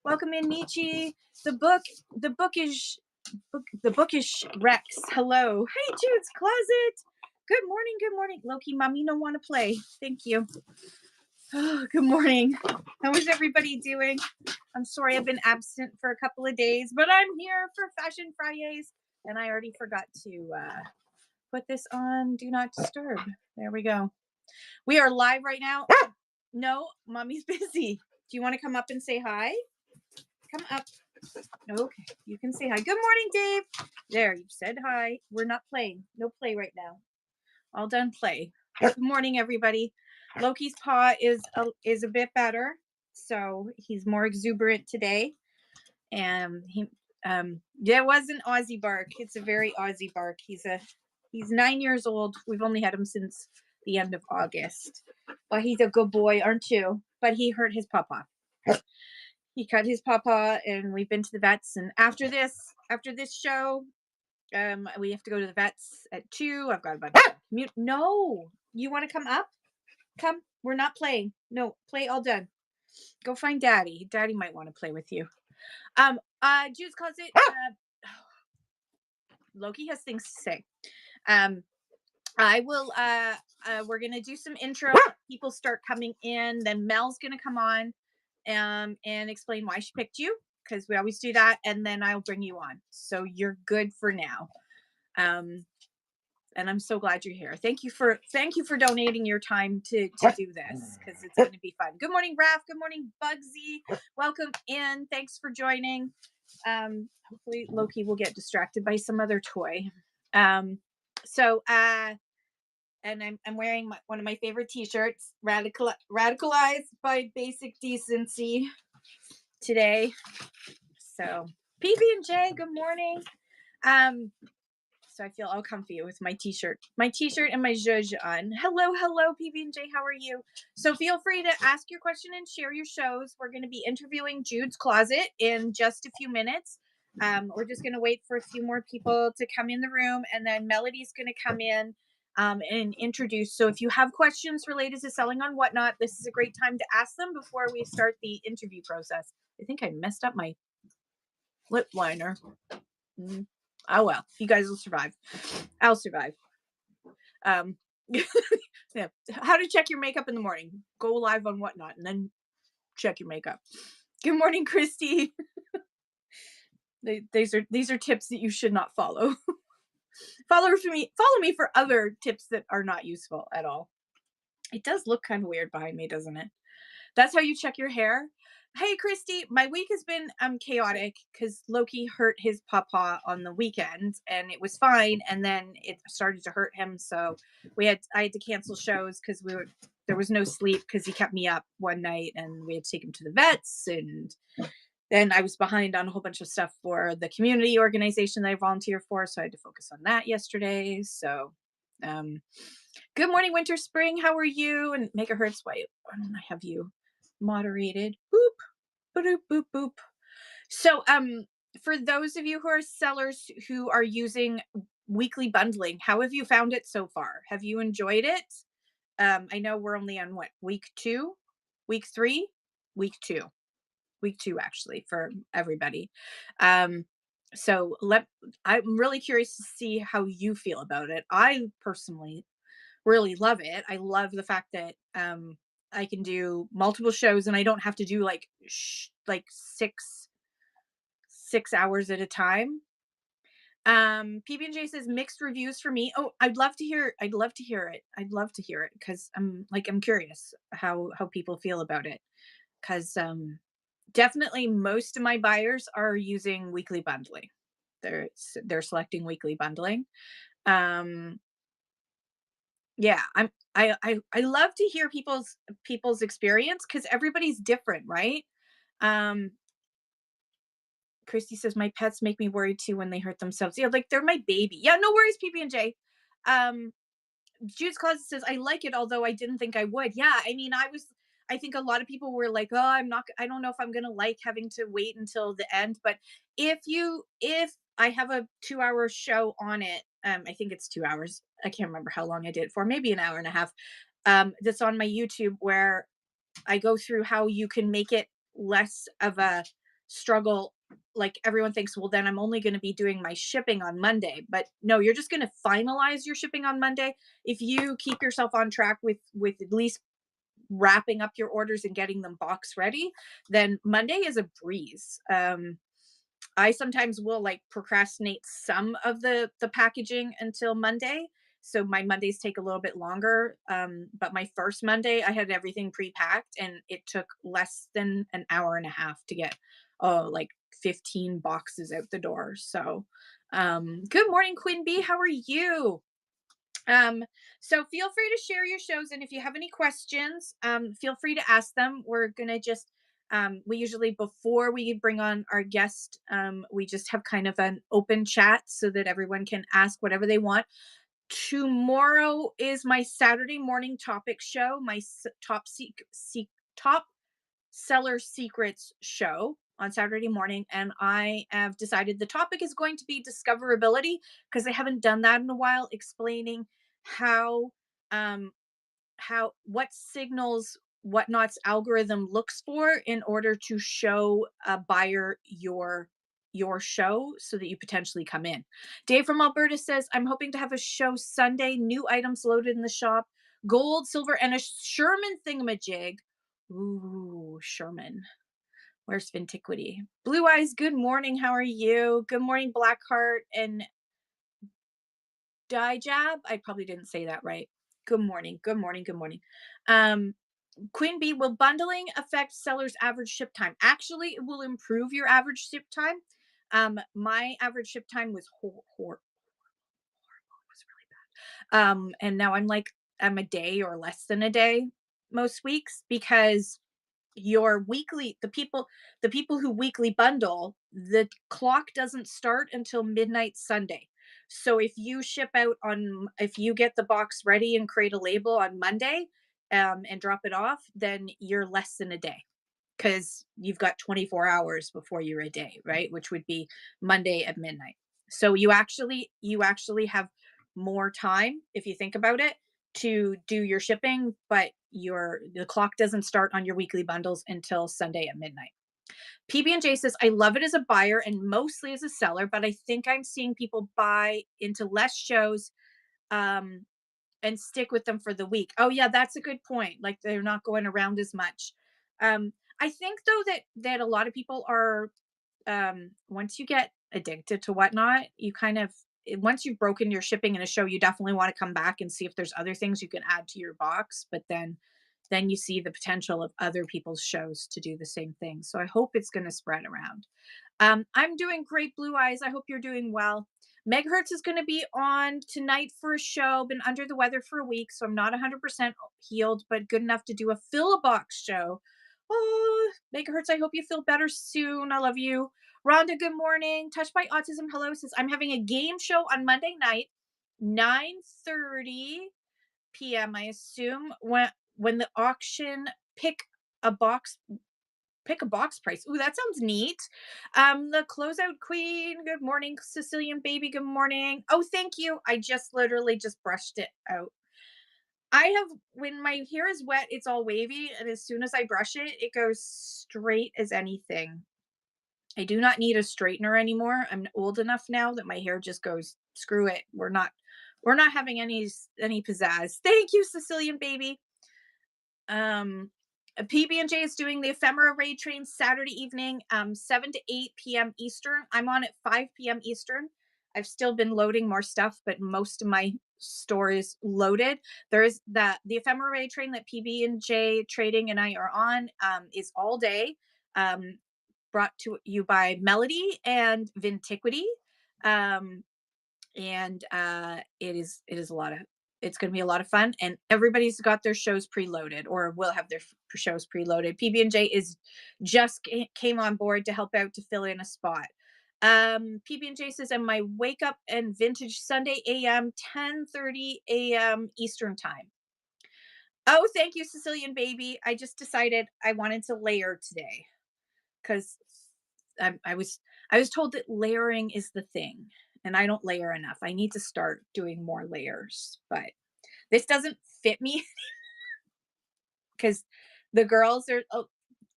Welcome in, Nietzsche. The bookish Rex. Hello. Hey, Jude's Closet. Good morning. Good morning. Loki, mommy don't want to play. Thank you. Oh, good morning. How is everybody doing? I'm sorry I've been absent for a couple of days, but I'm here for Fashion FriYAYS, and I already forgot to put this on Do Not Disturb. There we go. We are live right now. No, mommy's busy. Do you want to come up and say hi? Come up. Okay, you can say hi. Good morning, Dave. There, you said hi. We're not playing. No play right now. All done play. Good morning, everybody. Loki's paw is a bit better, so he's more exuberant today. And it was an Aussie bark. It's a very Aussie bark. He's 9 years old. We've only had him since the end of August. But he's a good boy, aren't you? But he hurt his papa. He cut his papa, and we've been to the vets. And after this show, we have to go to the vets at 2. I've got a bunch of mute. No, you want to come up? Come. We're not playing. No, play all done. Go find Daddy. Daddy might want to play with you. Juice calls it. Loki has things to say. I will. We're gonna do some intro. People start coming in. Then Mel's gonna come on. And explain why she picked you, because we always do that, and then I'll bring you on. So you're good for now. And I'm so glad you're here. Thank you for donating your time to do this, because it's going to be fun. Good morning, Raph. Good morning, Bugsy. Welcome in. Thanks for joining. Hopefully Loki will get distracted by some other toy. And I'm wearing one of my favorite t-shirts, Radicalized by Basic Decency today. So PB&J, good morning. So I feel all comfy with my t-shirt and my zhuzh on. Hello, PB&J, how are you? So feel free to ask your question and share your shows. We're going to be interviewing Jude's Closet in just a few minutes. We're just going to wait for a few more people to come in the room, and then Melody's going to come in and introduce. So if you have questions related to selling on Whatnot, this is a great time to ask them before we start the interview process. I think I messed up my lip liner. Oh well, you guys will survive. I'll survive. Yeah. How to check your makeup in the morning. Go live on Whatnot and then check your makeup. Good morning, Christy. These are tips that you should not follow. Follow me for other tips that are not useful at all. It does look kind of weird behind me, doesn't it? That's how you check your hair. Hey, Christy, my week has been chaotic because Loki hurt his papa on the weekend, and it was fine, and then it started to hurt him, so I had to cancel shows because there was no sleep because he kept me up one night, and we had to take him to the vets, and then I was behind on a whole bunch of stuff for the community organization that I volunteer for, so I had to focus on that yesterday. So, good morning, Winter Spring. How are you? And Megahertz, why don't I have you moderated? Boop, boop, boop, boop. So, for those of you who are sellers who are using weekly bundling, how have you found it so far? Have you enjoyed it? I know we're only on week 2, week 3, week 2. Week 2 actually for everybody. So I'm really curious to see how you feel about it. I personally really love it. I love the fact that I can do multiple shows and I don't have to do like 6 hours at a time. PB&J says mixed reviews for me. Oh, I'd love to hear it because I'm curious how people feel about it, because definitely most of my buyers are using weekly bundling. They're selecting weekly bundling. Yeah, I love to hear people's experience because everybody's different, right? Christy says my pets make me worried too when they hurt themselves. Yeah, like they're my baby. Yeah, no worries, PB&J. Jude's Closet says I like it, although I didn't think I would. Yeah, I mean, I think a lot of people were like, oh, I don't know if I'm gonna like having to wait until the end. But if I have a 2-hour show on it, I think it's 2 hours. I can't remember how long I did it for, maybe an hour and a half. That's on my YouTube, where I go through how you can make it less of a struggle. Like everyone thinks, well, then I'm only going to be doing my shipping on Monday. But no, you're just going to finalize your shipping on Monday. If you keep yourself on track with at least wrapping up your orders and getting them box ready, then Monday is a breeze. I sometimes will like procrastinate some of the packaging until Monday. So my Mondays take a little bit longer. But my first Monday, I had everything pre-packed and it took less than an hour and a half to get like 15 boxes out the door. So good morning, Quinn B. How are you? So feel free to share your shows, and if you have any questions, feel free to ask them. We're gonna just we usually, before we bring on our guest, we just have kind of an open chat so that everyone can ask whatever they want. Tomorrow is my Saturday morning topic show, my top seller secrets show on Saturday morning, and I have decided the topic is going to be discoverability, because I haven't done that in a while, explaining how um what signals Whatnot's algorithm looks for in order to show a buyer your show so that you potentially come in. Dave from Alberta says, I'm hoping to have a show Sunday, new items loaded in the shop, gold, silver, and a Sherman thingamajig. Ooh, Sherman. Where's Vintiquity? Blue Eyes, good morning. How are you? Good morning, Blackheart and Dijab. I probably didn't say that right. Good morning. Good morning. Good morning. Queen B, will bundling affect sellers' average ship time? Actually, it will improve your average ship time. My average ship time was horrible. It was really bad. And now I'm a day or less than a day most weeks, because your weekly the people who weekly bundle, the clock doesn't start until midnight Sunday. So if you get the box ready and create a label on Monday, and drop it off, then you're less than a day, because you've got 24 hours before you're a day, right? Which would be Monday at midnight. So you actually have more time, if you think about it, to do your shipping, but the clock doesn't start on your weekly bundles until Sunday at midnight. PB&J says, I love it as a buyer and mostly as a seller, but I think I'm seeing people buy into less shows and stick with them for the week. Oh yeah, that's a good point. Like, they're not going around as much. I think though that a lot of people are, once you get addicted to Whatnot, you kind of, once you've broken your shipping in a show, you definitely want to come back and see if there's other things you can add to your box. But then you see the potential of other people's shows to do the same thing. So I hope it's going to spread around. I'm doing great, Blue Eyes. I hope you're doing well. Megahertz is going to be on tonight for a show. Been under the weather for a week, so I'm not 100% healed, but good enough to do a fill-a-box show. Oh, Megahertz, I hope you feel better soon. I love you. Rhonda, good morning. Touched by Autism Hello says, I'm having a game show on Monday night, 9:30 p.m. I assume, when the auction pick a box price. Ooh, that sounds neat. The closeout queen. Good morning, Sicilian baby. Good morning. Oh, thank you. I just literally just brushed it out. When my hair is wet, it's all wavy, and as soon as I brush it, it goes straight as anything. I do not need a straightener anymore. I'm old enough now that my hair just goes, screw it. We're not having any pizzazz. Thank you, Sicilian baby. PB&J is doing the ephemera raid train Saturday evening, 7 to 8 p.m. Eastern. I'm on at 5 p.m. Eastern. I've still been loading more stuff, but most of my store is loaded. There's the ephemera raid train that PB&J Trading and I are on, is all day, brought to you by Melody and Vintiquity. And it is a lot of, it's going to be a lot of fun, and everybody's got their shows preloaded or will have their shows preloaded. PB&J is just came on board to help out to fill in a spot. PB&J says, and my wake up and vintage Sunday AM 10:30 a.m. Eastern time. Oh, thank you, Sicilian baby. I just decided I wanted to layer today, because I was told that layering is the thing, and I don't layer enough. I need to start doing more layers, but this doesn't fit me because the girls are,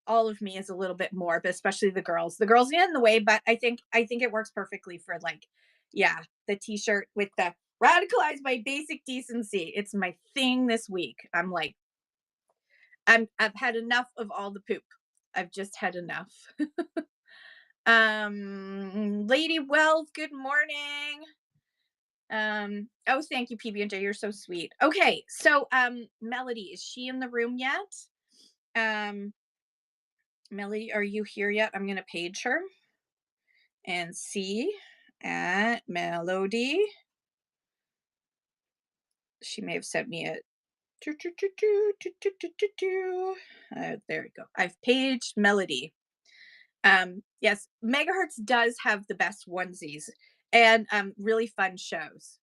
all of me is a little bit more, but especially the girls. The girls get in the way, but I think it works perfectly for like, yeah, the t-shirt with the radicalize by basic decency. It's my thing this week. I'm like, I've had enough of all the poop. I've just had enough. Lady Wealth, good morning. Oh, thank you, PB&J. You're so sweet. Okay, so Melody, is she in the room yet? Melody, are you here yet? I'm gonna page her and see at Melody. She may have sent me a there we go. I've paged Melody. Yes, Megahertz does have the best onesies and really fun shows.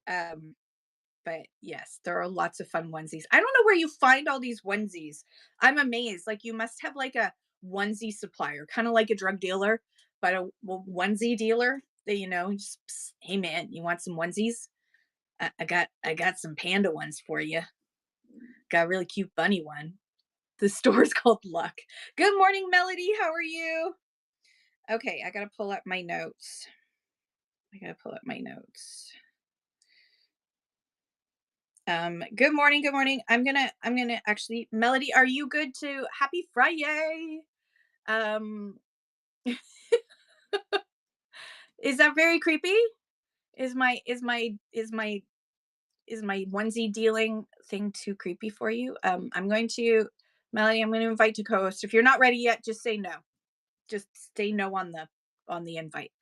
But yes, there are lots of fun onesies. I don't know where you find all these onesies. I'm amazed. Like you must have like a onesie supplier, kind of like a drug dealer, but a onesie dealer that just, hey man, you want some onesies? I got some panda ones for you. Got a really cute bunny one. The store's called Luck. Good morning, Melody. How are you? Okay, I gotta pull up my notes. Good morning. I'm gonna actually, Melody, are you good to happy Friday? Is that very creepy? Is my onesie dealing thing too creepy for you? Melody, I'm going to invite to co-host. If you're not ready yet, just say no. Just say no on the invite.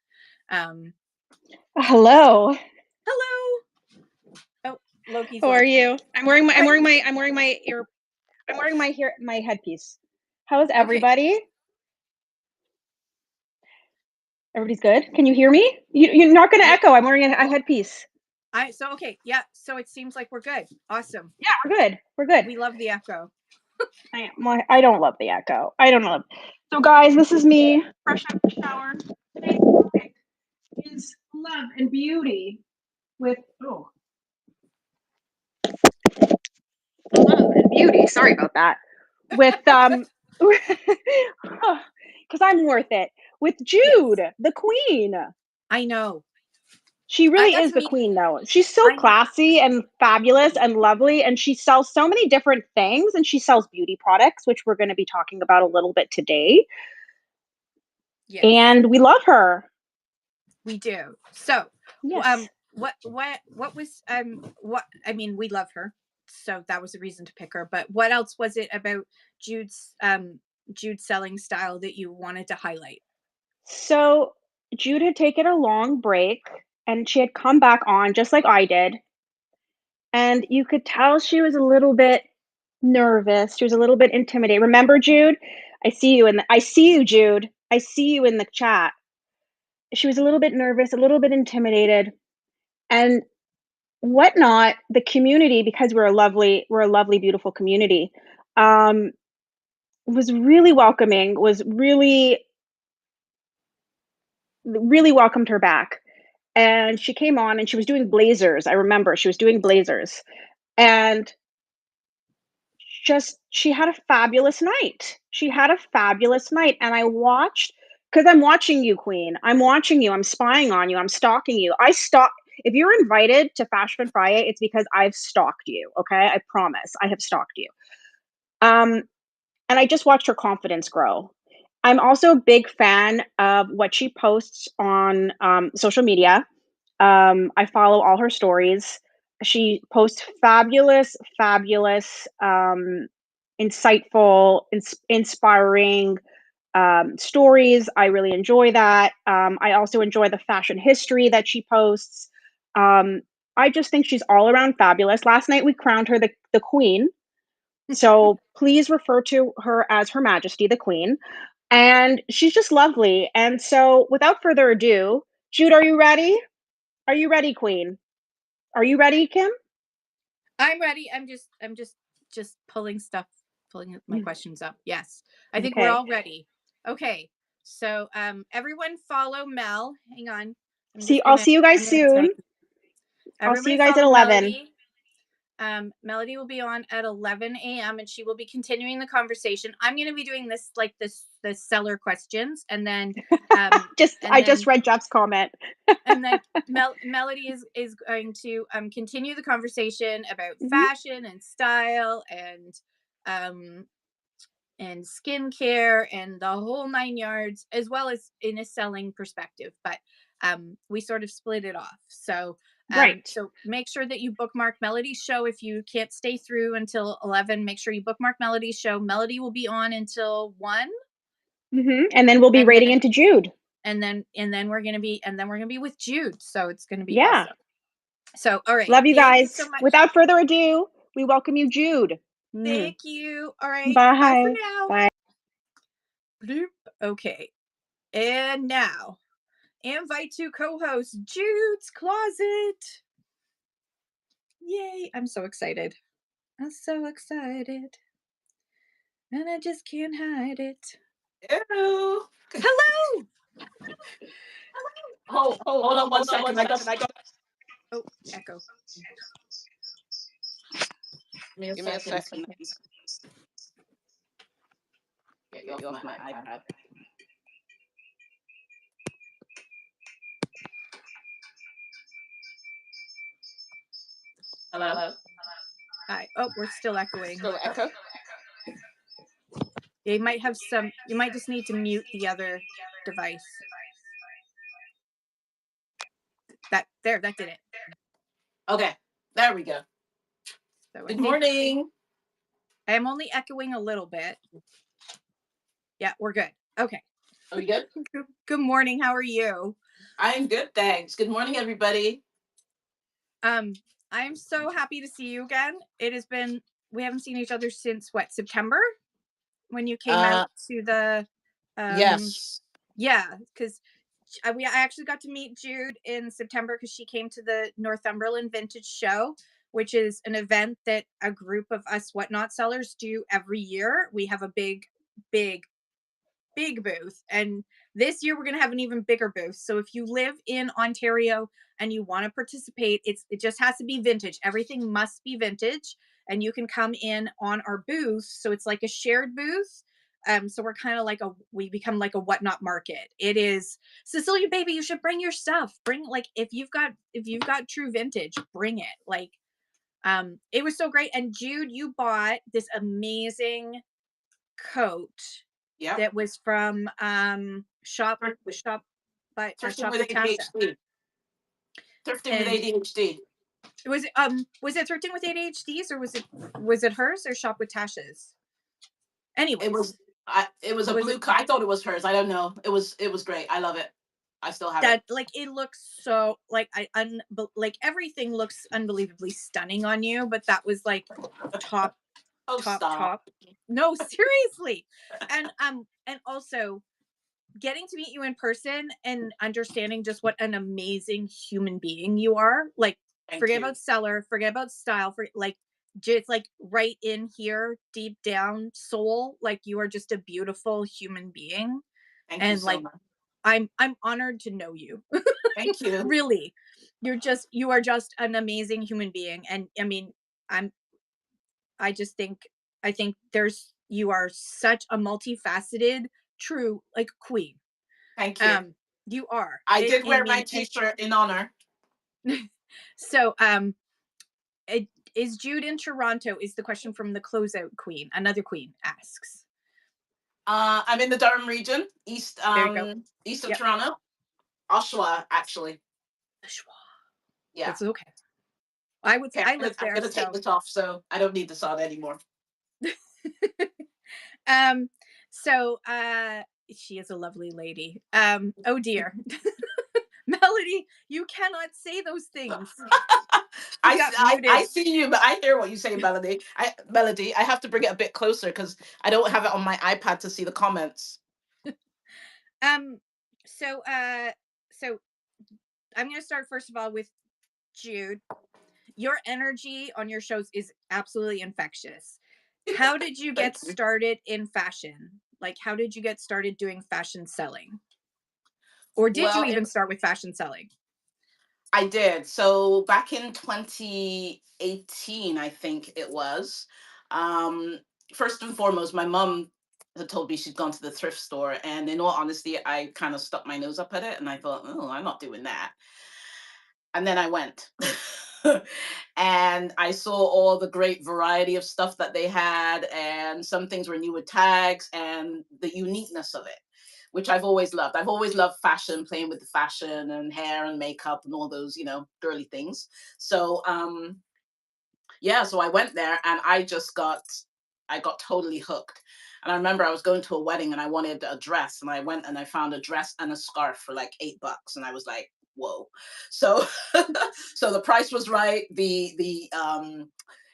Hello. Hello. Oh, Loki's. How are you? I'm wearing my headpiece. How's everybody? Okay. Everybody's good. Can you hear me? You're not going to echo. I'm wearing a headpiece. Okay. Yeah. So it seems like we're good. Awesome. Yeah, we're good. We love the echo. I don't love the echo. I don't know. So guys, this is me, fresh out of the shower. Today's topic is love and beauty with love and beauty. Sorry about that. With because I'm worth it. With Jude, yes. The queen. I know. She really is the queen, though. She's so classy and fabulous and lovely, and she sells so many different things, and she sells beauty products, which we're going to be talking about a little bit today. Yes. And we love her. We do. So, yes. We love her. So that was a reason to pick her. But what else was it about Jude's selling style that you wanted to highlight? So Jude had taken a long break and she had come back on just like I did. And you could tell she was a little bit nervous. She was a little bit intimidated. Remember, Jude? I see you, Jude. I see you in the chat. She was a little bit nervous, a little bit intimidated. And whatnot, the community, because we're a lovely, beautiful community, was really welcoming, was really welcomed her back. And she came on and she was doing blazers. I remember she was doing blazers. And she had a fabulous night. And I watched, because I'm watching you, Queen. I'm watching you. I'm spying on you. I'm stalking you. If you're invited to Fashion Friday, it's because I've stalked you. Okay, I promise. I have stalked you. And I just watched her confidence grow. I'm also a big fan of what she posts on social media. I follow all her stories. She posts fabulous, insightful, inspiring stories. I really enjoy that. I also enjoy the fashion history that she posts. I just think she's all around fabulous. Last night we crowned her the queen. So please refer to her as Her Majesty the Queen. And she's just lovely. And so without further ado, Jude, are you ready? Are you ready, Queen? Are you ready, Kim? I'm ready. I'm just pulling my questions up. Yes. I think we're all ready. Okay. So everyone follow Mel. Hang on. I'll see you guys soon. I'll see you guys at 11. Melody will be on at 11 a.m. and she will be continuing the conversation. I'm going to be doing this like the seller questions, and then I just read Jeff's comment. and then Melody is going to continue the conversation about Mhm. fashion and style and skincare and the whole 9 yards, as well as in a selling perspective. But we sort of split it off. So Right. so make sure that you bookmark Melody's show. If you can't stay through until 11, make sure you bookmark Melody's show. Melody will be on until 1, And then we'll be and rating then into Jude. we're gonna be with Jude. So it's gonna be Yeah. awesome. So all right. Love you Thank you guys. so much. Without further ado, we welcome you, Jude. Thank you. All right. Bye for Bye. now. Bye. Bloop. Okay. And now, invite to co-host Jude's Closet. Yay. I'm so excited. I'm so excited. And I just can't hide it. Hello. Hello. Hold on 1 second. I got. Oh, echo. Give me a second. Get you off my iPad. Hello. Hi. Oh, we're still echoing. Still echo. You might have some. You might just need to mute the other device. That did it. Okay. There we go. So Good morning. I am only echoing a little bit. Yeah, we're good. Okay. Are we good? Good morning. How are you? I'm good, thanks. Good morning, everybody. I'm so happy to see you again. It has been, we haven't seen each other since what, September? When you came out to the Yes. Yeah, because I actually got to meet Jude in September because she came to the Northumberland Vintage Show, which is an event that a group of us whatnot sellers do every year. We have a big booth, and this year we're going to have an even bigger booth. So if you live in Ontario and you want to participate, it just has to be vintage. Everything must be vintage, and you can come in on our booth. So it's like a shared booth. So we're kind of like we become like a whatnot market. It is, Cecilia, baby, you should bring your stuff. Bring, like, if you've got true vintage, bring it. Like, it was so great. And Jude, you bought this amazing coat. Yeah. That was from shop by Thrifting shop with with Tasha. ADHD. Thrifting with ADHD. Was it Thrifting with ADHDs, or was it hers, or Shop with Tasha's? Anyway, it was a blue coat. I thought it was hers. I don't know. It was great. I love it. I still have it. Like, it looks so, like, like everything looks unbelievably stunning on you, but that was like top. No, seriously. And also getting to meet you in person and understanding just what an amazing human being you are. Like, forget about seller, forget about style, for like, just like right in here, deep down soul, like you are just a beautiful human being. Thank you so much. I'm honored to know you. Thank you. Really. You are just an amazing human being. And I mean, I think you are such a multifaceted, true, like, queen. Thank you. You are. I did wear my t-shirt in honor. So, is Jude in Toronto? Is the question from the closeout queen. Another queen asks. I'm in the Durham region, east of Yep. Toronto. Oshawa, actually. Oshawa. Yeah. That's okay. I live there. I'm gonna take this off, so I don't need this on anymore. So she is a lovely lady. Oh dear. Melody, you cannot say those things. I see you, but I hear what you say, Melody. Melody, I have to bring it a bit closer because I don't have it on my iPad to see the comments. So I'm going to start first of all with Jude. Your energy on your shows is absolutely infectious. How did you get started in fashion? Like, how did you get started doing fashion selling? Or did you even start with fashion selling? I did. So back in 2018, I think it was. Um, First and foremost, my mom had told me she'd gone to the thrift store, and in all honesty, I kind of stuck my nose up at it, and I thought, oh, I'm not doing that. And then I went. And I saw all the great variety of stuff that they had, and some things were new with tags and the uniqueness of it, which I've always loved. I've always loved fashion, playing with the fashion and hair and makeup and all those, girly things. So yeah, so I went there and I got totally hooked. And I remember I was going to a wedding and I wanted a dress, and I went and I found a dress and a scarf for like $8, and I was like, whoa. So so the price was right, the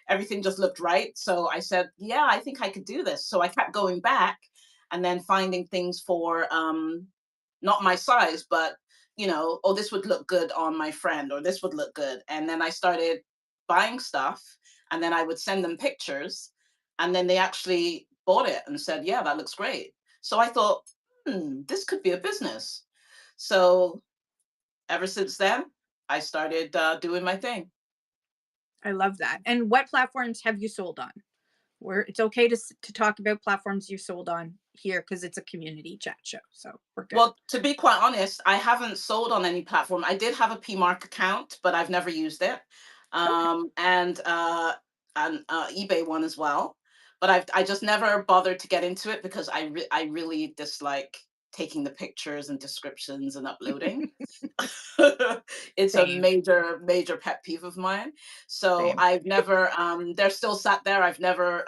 everything just looked right. So I said, yeah, I think I could do this. So I kept going back and then finding things for not my size, but oh, this would look good on my friend, or this would look good. And then I started buying stuff, and then I would send them pictures, and then they actually bought it and said, yeah, that looks great. So I thought, this could be a business. So ever since then, I started doing my thing. I love that. And what platforms have you sold on? Where it's okay to talk about platforms you sold on here because it's a community chat show, so we're good. Well, to be quite honest, I haven't sold on any platform. I did have a PMark account, but I've never used it. Okay. And eBay one as well. But I just never bothered to get into it because I really dislike taking the pictures and descriptions and uploading. It's a Same, major pet peeve of mine. So same. I've never they're still sat there. I've never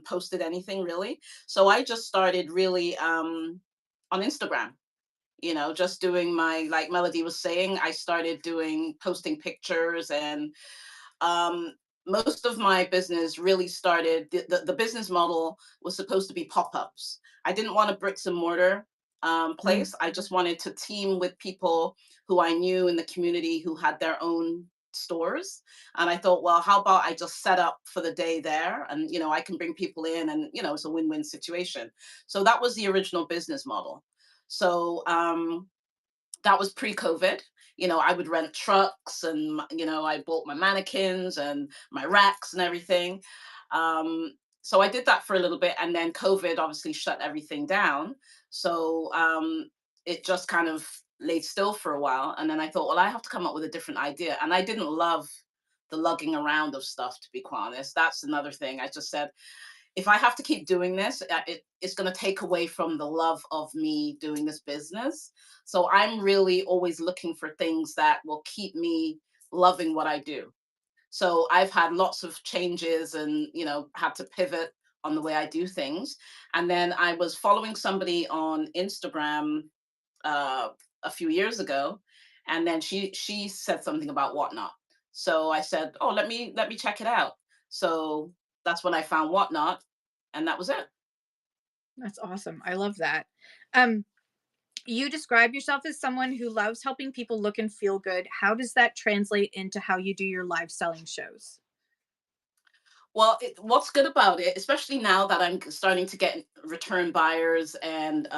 posted anything really. So I just started really on Instagram, just doing my, like Melody was saying, I started doing posting pictures, and um most of my business really started, the business model was supposed to be pop-ups. I didn't want a bricks and mortar Mm, place. I just wanted to team with people who I knew in the community who had their own stores. And I thought, well, how about I just set up for the day there, and I can bring people in, and it's a win-win situation. So that was the original business model. So that was pre-COVID. I would rent trucks, and I bought my mannequins and my racks and everything. So I did that for a little bit, and then COVID obviously shut everything down. So it just kind of laid still for a while, and then I thought, well, I have to come up with a different idea. And I didn't love the lugging around of stuff, to be quite honest. That's another thing. I just said, if I have to keep doing this, it's going to take away from the love of me doing this business. So I'm really always looking for things that will keep me loving what I do. So I've had lots of changes, and, had to pivot on the way I do things. And then I was following somebody on Instagram uh, a few years ago, and then she said something about Whatnot. So I said, oh, let me check it out. So that's when I found Whatnot, and that was it. that's awesome. I love that. Um, you describe yourself as someone who loves helping people look and feel good. How does that translate into how you do your live selling shows? Well, what's good about it, especially now that I'm starting to get return buyers, and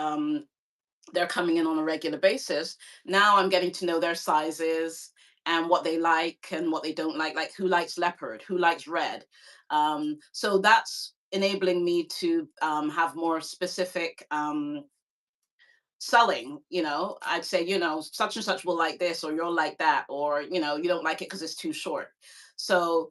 they're coming in on a regular basis. Now I'm getting to know their sizes and what they like and what they don't like who likes leopard, who likes red. So that's enabling me to have more specific selling. I'd say, such and such will like this, or you'll like that, or you don't like it because it's too short. So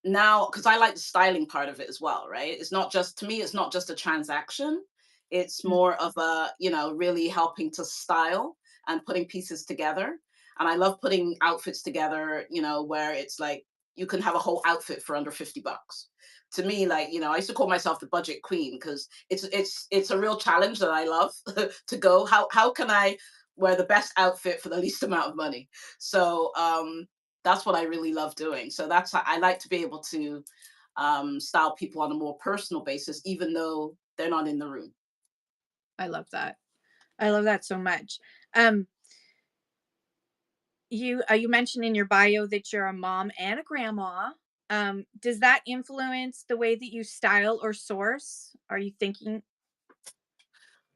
now, because I like the styling part of it as well, right? It's not just, to me, it's not just a transaction. It's Mm, more of a, really helping to style and putting pieces together. And I love putting outfits together, where it's like you can have a whole outfit for under $50. To me, like, I used to call myself the budget queen, because it's a real challenge that I love to go, how can I wear the best outfit for the least amount of money? So that's what I really love doing. So I like to be able to style people on a more personal basis, even though they're not in the room. I love that. I love that so much. Um, you mentioned in your bio that you're a mom and a grandma. Does that influence the way that you style or source? Are you thinking?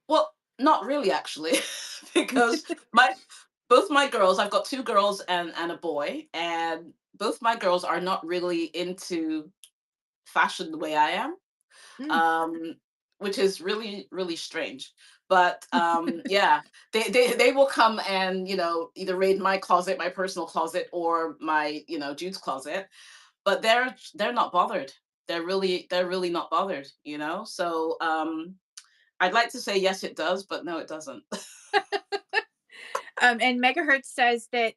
Well, not really, actually, because my both my girls, I've got 2 girls and a boy, and both my girls are not really into fashion the way I am, Mm. um, which is really, really strange. But yeah, they will come and, either raid my closet, my personal closet, or my, Jude's closet, but they're not bothered. They're really not bothered, So I'd like to say yes, it does, but no, it doesn't. And Megahertz says that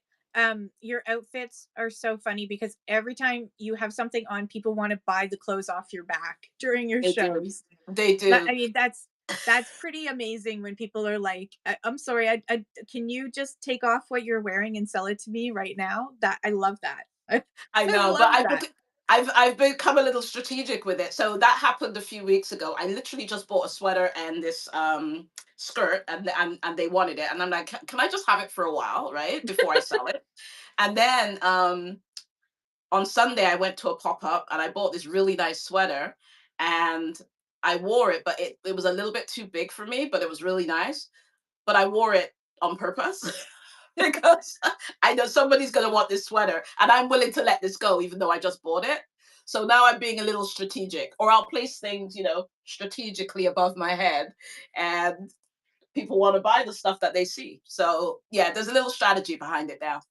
your outfits are so funny because every time you have something on, people want to buy the clothes off your back during your They do. shows. They That, do. I mean, that's pretty amazing when people are like, I'm sorry, can you just take off what you're wearing and sell it to me right now?" That I love that. I I know, but love that. I've become a little strategic with it. So that happened a few weeks ago. I literally just bought a sweater and this skirt, and they wanted it, and I'm like, can I just have it for a while, right, before I sell it? And then on Sunday I went to a pop up and I bought this really nice sweater, and I wore it, but it was a little bit too big for me, but it was really nice. But I wore it on purpose because I know somebody's going to want this sweater and I'm willing to let this go even though I just bought it. So now I'm being a little strategic, or I'll place things, strategically above my head, and people want to buy the stuff that they see. So yeah, there's a little strategy behind it now.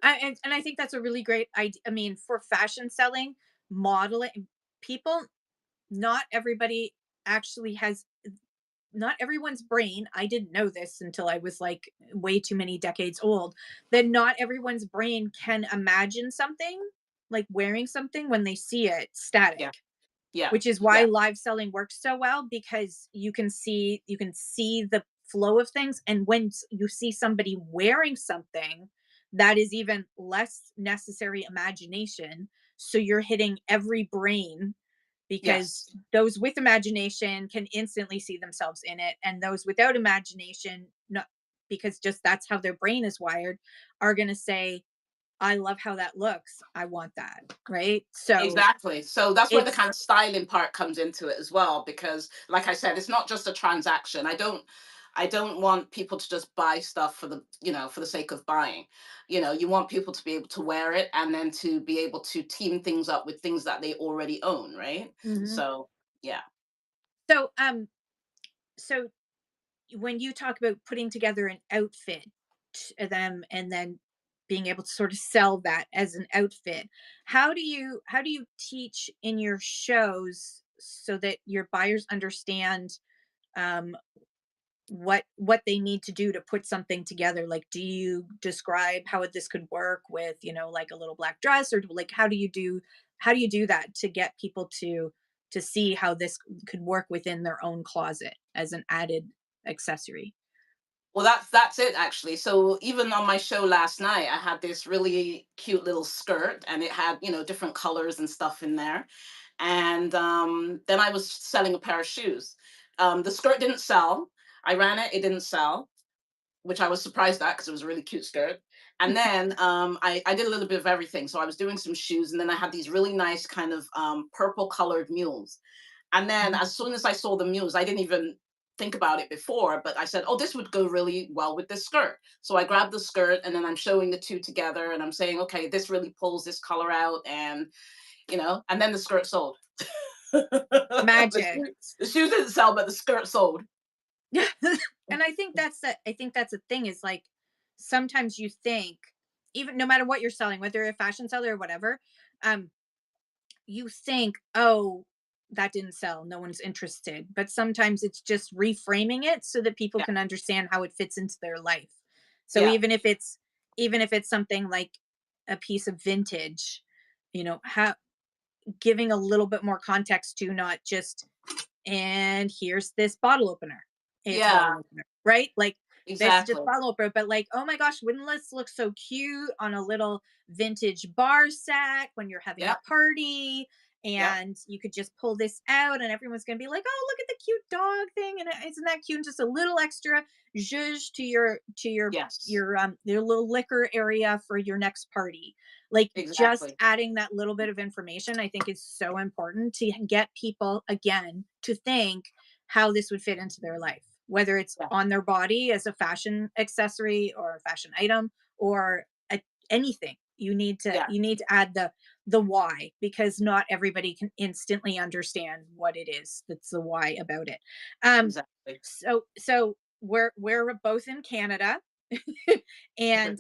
And I think that's a really great idea. I mean, for fashion selling, modeling, people, not everybody actually has, not everyone's brain, I didn't know this until I was like way too many decades old, that not everyone's brain can imagine something, like wearing something when they see it static, Yeah. Yeah. which is why Yeah. live selling works so well, because you can see the flow of things, and when you see somebody wearing something, that is even less necessary imagination, so you're hitting every brain, because Yes. those with imagination can instantly see themselves in it, and those without imagination, not, because just that's how their brain is wired, are going to say, I love how that looks, I want that, right? So Exactly. So that's where the it's kind of styling part comes into it as well, because like I said, it's not just a transaction. I don't want people to just buy stuff for the sake of buying. You want people to be able to wear it and then to be able to team things up with things that they already own, right? Mhm. So, yeah. So so when you talk about putting together an outfit to them, and then being able to sort of sell that as an outfit, how do you teach in your shows so that your buyers understand um what they need to do to put something together? Like, do you describe how this could work with, like a little black dress, or like how do you do that to get people to see how this could work within their own closet as an added accessory? Well, that's it actually. So even on my show last night, I had this really cute little skirt, and it had, different colors and stuff in there. And then I was selling a pair of shoes. The skirt didn't sell. I ran it, it didn't sell, which I was surprised at because it was a really cute skirt. And then I did a little bit of everything. So I was doing some shoes, and then I had these really nice kind of purple colored mules. And then Mhm. as soon as I saw the mules, I didn't even think about it before, but I said, oh, this would go really well with this skirt. So I grabbed the skirt, and then I'm showing the two together, and I'm saying, okay, this really pulls this color out. And then the skirt sold. the, Magic. the shoes didn't sell, but the skirt sold. Yeah. And I think that's a thing, is like, sometimes you think, even no matter what you're selling, whether you're a fashion seller or whatever, um you think, oh, that didn't sell, no one's interested, but sometimes it's just reframing it so that people Yeah. can understand how it fits into their life. So Yeah. even if it's something like a piece of vintage, how giving a little bit more context to, not just, and here's this bottle opener. It's a Yeah. bottle opener, right? Like, this is just Exactly. bottle opener, but like, oh my gosh, wouldn't this look so cute on a little vintage bar set when you're having a Yep. party? Yep. And you could just pull this out, and everyone's gonna be like, "Oh, look at the cute dog thing, and isn't that cute?" And just a little extra zhuzh to Yes. your little liquor area for your next party. Like, just Exactly. adding that little bit of information, I think, is so important to get people again to think how this would fit into their life. whether it's Yeah. on their body as a fashion accessory or a fashion item or anything. Yeah. You need to add the why, because not everybody can instantly understand what it is that's the why about it. Um, Exactly. so we're both in Canada, and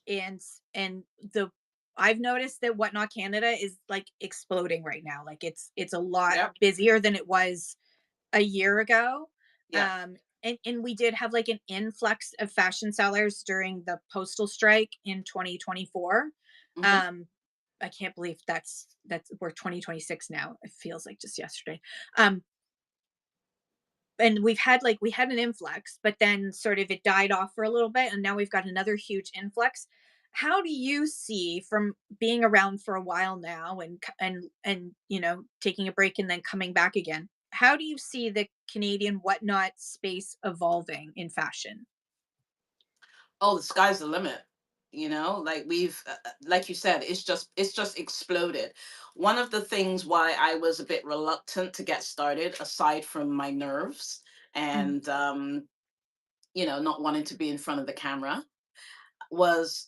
and and the I've noticed that Whatnot Canada is like exploding right now. Like it's a lot Yep. busier than it was a year ago. Yep. And we did have like an influx of fashion sellers during the postal strike in 2024. Hmm. Um, I can't believe that's we're 2026 now. It feels like just yesterday. Um, and we had an influx, but then sort of it died off for a little bit, and now we've got another huge influx. How do you see, from being around for a while now and you know, taking a break and then coming back again, how do you see the Canadian Whatnot space evolving in fashion? Oh, the sky's the limit. Like like you said, it's just exploded. One of the things why I was a bit reluctant to get started, aside from my nerves Mm. and not wanting to be in front of the camera, was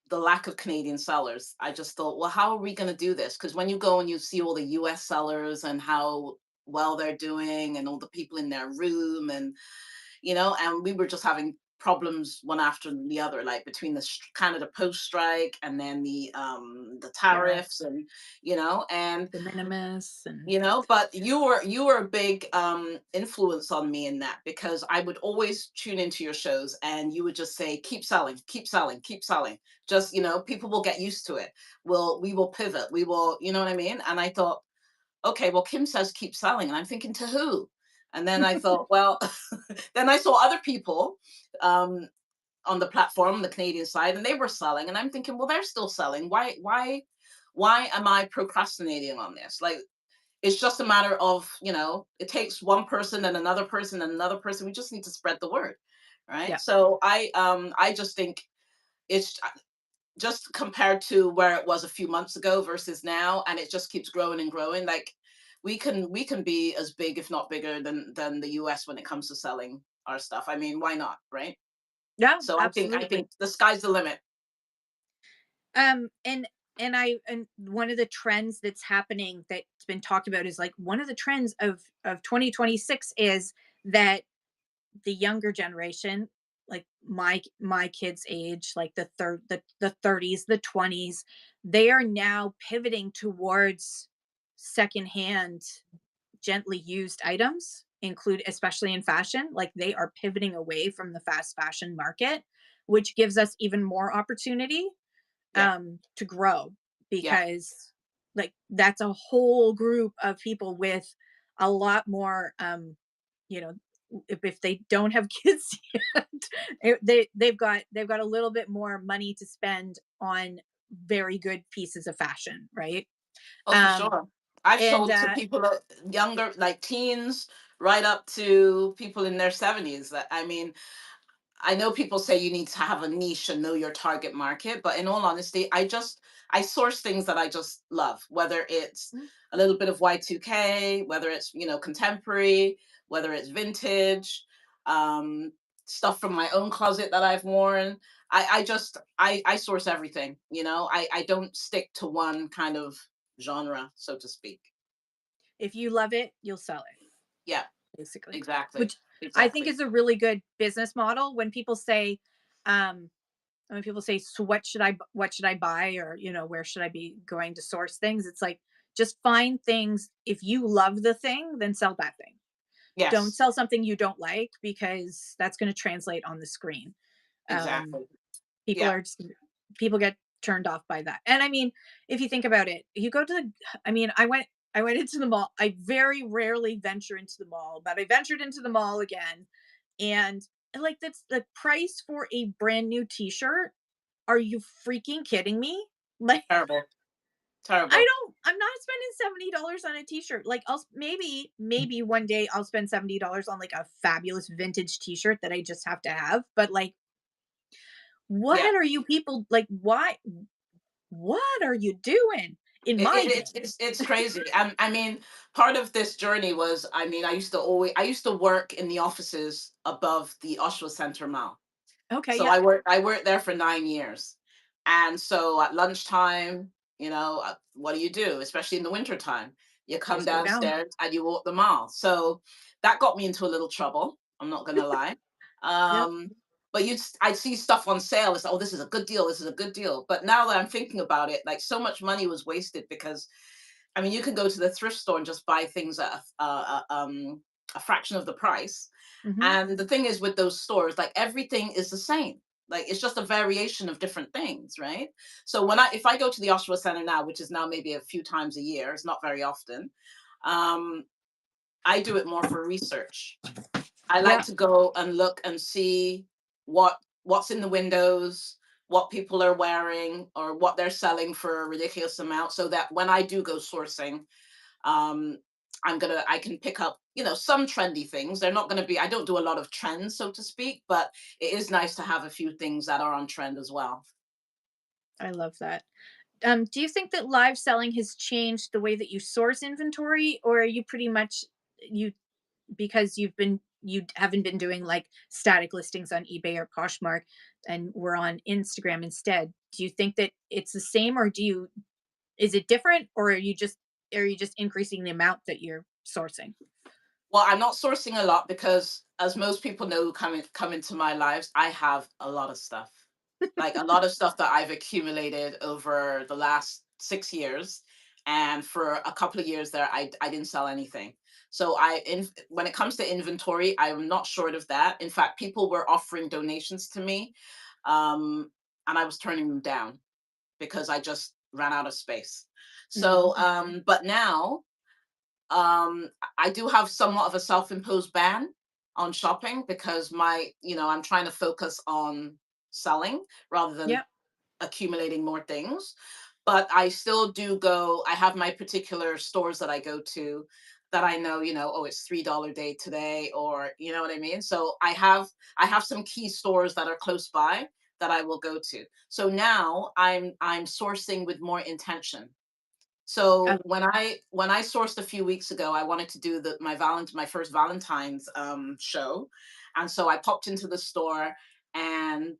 the lack of Canadian sellers. I just thought, well, how are we going to do this? Because when you go and you see all the US sellers and how well they're doing and all the people in their room, and we were just having problems one after the other, like between the Canada Post strike and then the Yeah, tariffs, and de minimis and but you were a big influence on me in that, because I would always tune into your shows and you would just say, keep selling, keep selling, keep selling. Just, people will get used to it. We will pivot. We will, you know what I mean? And I thought, okay, well, Kim says keep selling. And I'm thinking, to who? And then I thought, well, then I saw other people um, on the platform, the Canadian side, and they were selling. And I'm thinking, well, they're still selling. Why am I procrastinating on this? Like, it's just a matter of, it takes one person and another person and another person. We just need to spread the word. Right. yeah. So I just think it's just compared to where it was a few months ago versus now, and it just keeps growing and growing. Like, we can be as big, if not bigger, than the US when it comes to selling our stuff. I mean, why not, right? Yeah, So I think absolutely. the sky's the limit. And and one of the trends that's happening that's been talked about is like one of the trends of 2026 is that the younger generation, like my kids age, like the 30s, the 20s, they are now pivoting towards secondhand, gently used items, include especially in fashion. Like they are pivoting away from the fast fashion market, which gives us even more opportunity Yeah. to grow, Yeah. because like that's a whole group of people with a lot more you know, if they don't have kids yet, they've got a little bit more money to spend on very good pieces of fashion, right? Oh, for um sure. I've and sold to people younger, like teens, right up to people in their 70s. That, I mean, I know people say you need to have a niche and know your target market, but in all honesty, I source things that I just love, whether it's a little bit of Y2K, whether it's, contemporary, whether it's vintage, um, stuff from my own closet that I've worn. I source everything, I don't stick to one kind of genre, so to speak. if you love it, you'll sell it, Yeah, basically. exactly. Which I think Exactly. is a really good business model. Um when people say, so what should I buy, or you know, where should I be going to source things, it's like, just find things. If you love the thing, then sell that thing. Don't Yes, sell something you don't like, because that's going to translate on the screen. um exactly. people Yeah. are just People get turned off by that. And I mean, if you think about it, you go to the I mean, I went into the mall. I very rarely venture into the mall, but I ventured into the mall again. And like, that's the price for a brand new t-shirt. Are you freaking kidding me? Like, Terrible. Terrible. I'm not spending $70 on a t-shirt. Like, maybe one day I'll spend $70 on like a fabulous vintage t-shirt that I just have to have. But like, what Yeah. are you people like? What are you doing? in my It's crazy. I mean, part of this journey was, I mean, I used to work in the offices above the Oshawa Center Mall. Okay, So yep. I worked there for 9 years. And so at lunchtime, what do? Especially in the wintertime, you You come just go down. downstairs and you walk the mall. So that got me into a little trouble. I'm not going to lie. Yep. Um, but I see stuff on sale. It's, oh, this is a good deal. This is a good deal. But now that I'm thinking about it, like so much money was wasted because, I mean, you can go to the thrift store and just buy things at a fraction of the price. Mhm. And the thing is with those stores, like everything is the same. Like it's just a variation of different things, right? So if I go to the Oshawa Center now, which is now maybe a few times a year, it's not very often. Um, I do it more for research. I like Yeah, to go and look and see what's in the windows, what people are wearing, or what they're selling for a ridiculous amount, so that when I do go sourcing, um, I can pick up, some trendy things. They're not gonna be. I don't do a lot of trends, so to speak, but it is nice to have a few things that are on trend as well. I love that. Do you think that live selling has changed the way that you source inventory, or are you pretty much you because you haven't been doing like static listings on eBay or Poshmark and we're on Instagram instead? Do you think that it's the same, or is it different, or are you just increasing the amount that you're sourcing? Well, I'm not sourcing a lot because, as most people know who come into my lives, I have a lot of stuff, like a lot of stuff that I've accumulated over the last 6 years, and for a couple of years there, I didn't sell anything. So when it comes to inventory, I'm not short of that. In fact, people were offering donations to me, um, and I was turning them down because I just ran out of space. So, Mm. but now I do have somewhat of a self-imposed ban on shopping because I'm trying to focus on selling rather than Yep. accumulating more things. But I still do go, I have my particular stores that I go to that I know, oh, it's $3 day today, or you know what I mean? So I have some key stores that are close by that I will go to. So now I'm sourcing with more intention. I, So when I sourced a few weeks ago, I wanted to do my first Valentine's show, and so I popped into the store and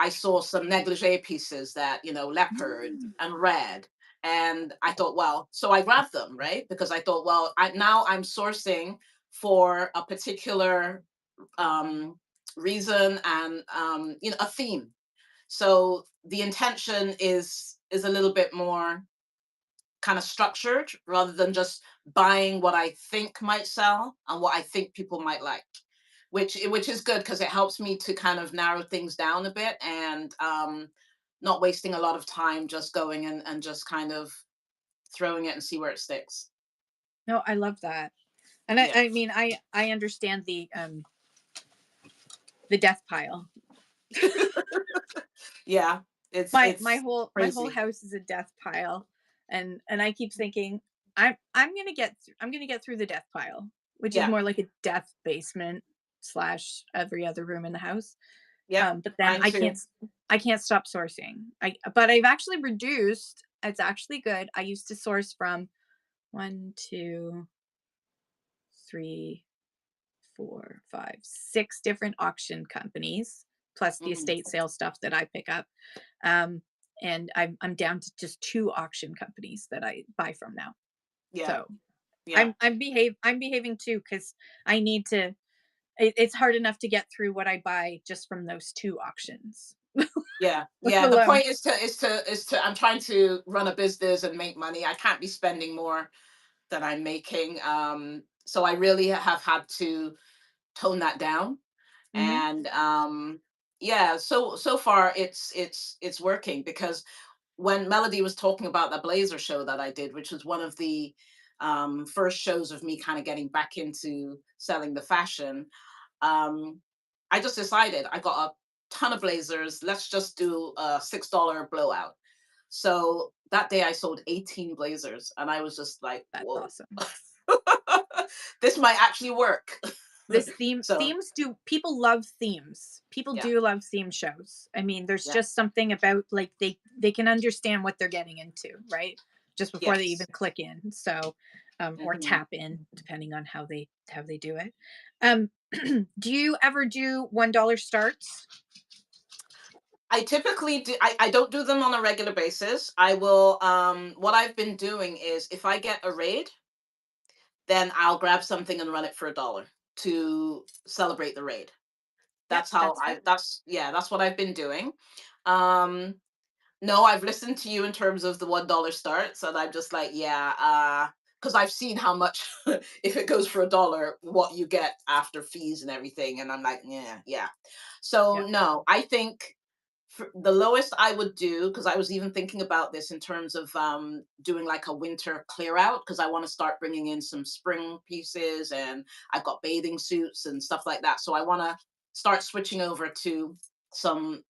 I saw some negligee pieces that leopard Mm. and red, and I thought, well, so I grabbed them, right, because I thought, well, now I'm sourcing for a particular um, reason and a theme. So the intention is a little bit more kind of structured rather than just buying what I think might sell and what I think people might like, which is good because it helps me to kind of narrow things down a bit and not wasting a lot of time just going and just kind of throwing it and see where it sticks. no, I love that. And Yeah. I mean, I understand the death pile. Yeah. It's My it's my whole crazy. house is a death pile, and I keep thinking I'm gonna get through the death pile, which is Yeah. more like a death basement slash every other room in the house. Yep. But then Mine too. I can't stop sourcing. But I've actually reduced. It's actually good. I used to source from one, two, three, four, five, six different auction companies, plus the Hmm. estate sale stuff that I pick up. Um, and I'm down to just two auction companies that I buy from now. Yeah. So Yeah. I'm behaving too because I need to. It's hard enough to get through what I buy just from those two auctions, Yeah, let yeah. The alone. point is to I'm trying to run a business and make money. I can't be spending more than I'm making. So I really have had to tone that down. Mhm. And yeah, so far it's working because when Melody was talking about the Blazer show that I did, which was one of the first shows of me kind of getting back into selling the fashion, um, I just decided I got a ton of blazers. Let's just do a $6 blowout. So that day I sold 18 blazers and I was just like, That's whoa, awesome. this might actually work. This So themes do people love themes. People yeah, do love theme shows. I mean, there's yeah, just something about like they can understand what they're getting into, right? just before they even Yes. click in. So, or Hmm. tap in, depending on how they do it. Um, do you ever do $1 starts? I typically do. I don't do them on a regular basis. I will. What I've been doing is if I get a raid, then I'll grab something and run it for $1 to celebrate the raid. Yep, That's how that's fair. that's what I've been doing. Um, no, I've listened to you in terms of the $1 starts, and I'm just like, yeah, because I've seen how much if it goes for $1, what you get after fees and everything, and I'm like, yeah, yeah. So Yep. no, I think for the lowest I would do, because I was even thinking about this in terms of doing like a winter clear out, because I want to start bringing in some spring pieces, and I've got bathing suits and stuff like that. So I want to start switching over to some,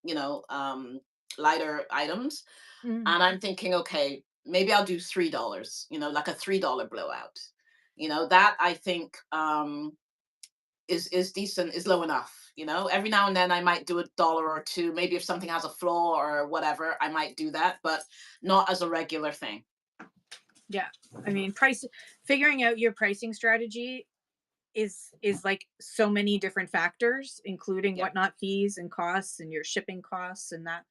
lighter items. Mm, And I'm thinking, okay, maybe I'll do $3, like a $3 blowout. That I think is decent, is low enough. Every now and then I might do $1 or two. Maybe if something has a flaw or whatever, I might do that, but not as a regular thing. yeah. I mean, figuring out your pricing strategy is like so many different factors, including Yeah, whatnot fees and costs and your shipping costs and that,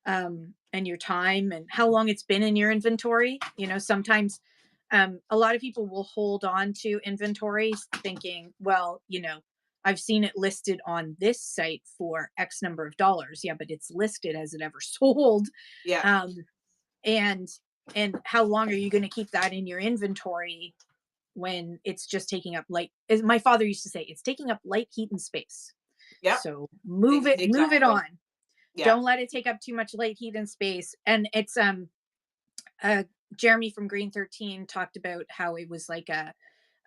and your time and how long it's been in your inventory. Sometimes a lot of people will hold on to inventories thinking, well, I've seen it listed on this site for X number of dollars. Yeah, but it's listed as it ever sold. yeah, Um, and how long are you going to keep that in your inventory when it's just taking up light, as my father used to say, it's taking up light, heat, and space. yep, So move it exactly. on. Yeah, Don't let it take up too much light, heat, and space. And it's uh Jeremy from Green 13 talked about how it was like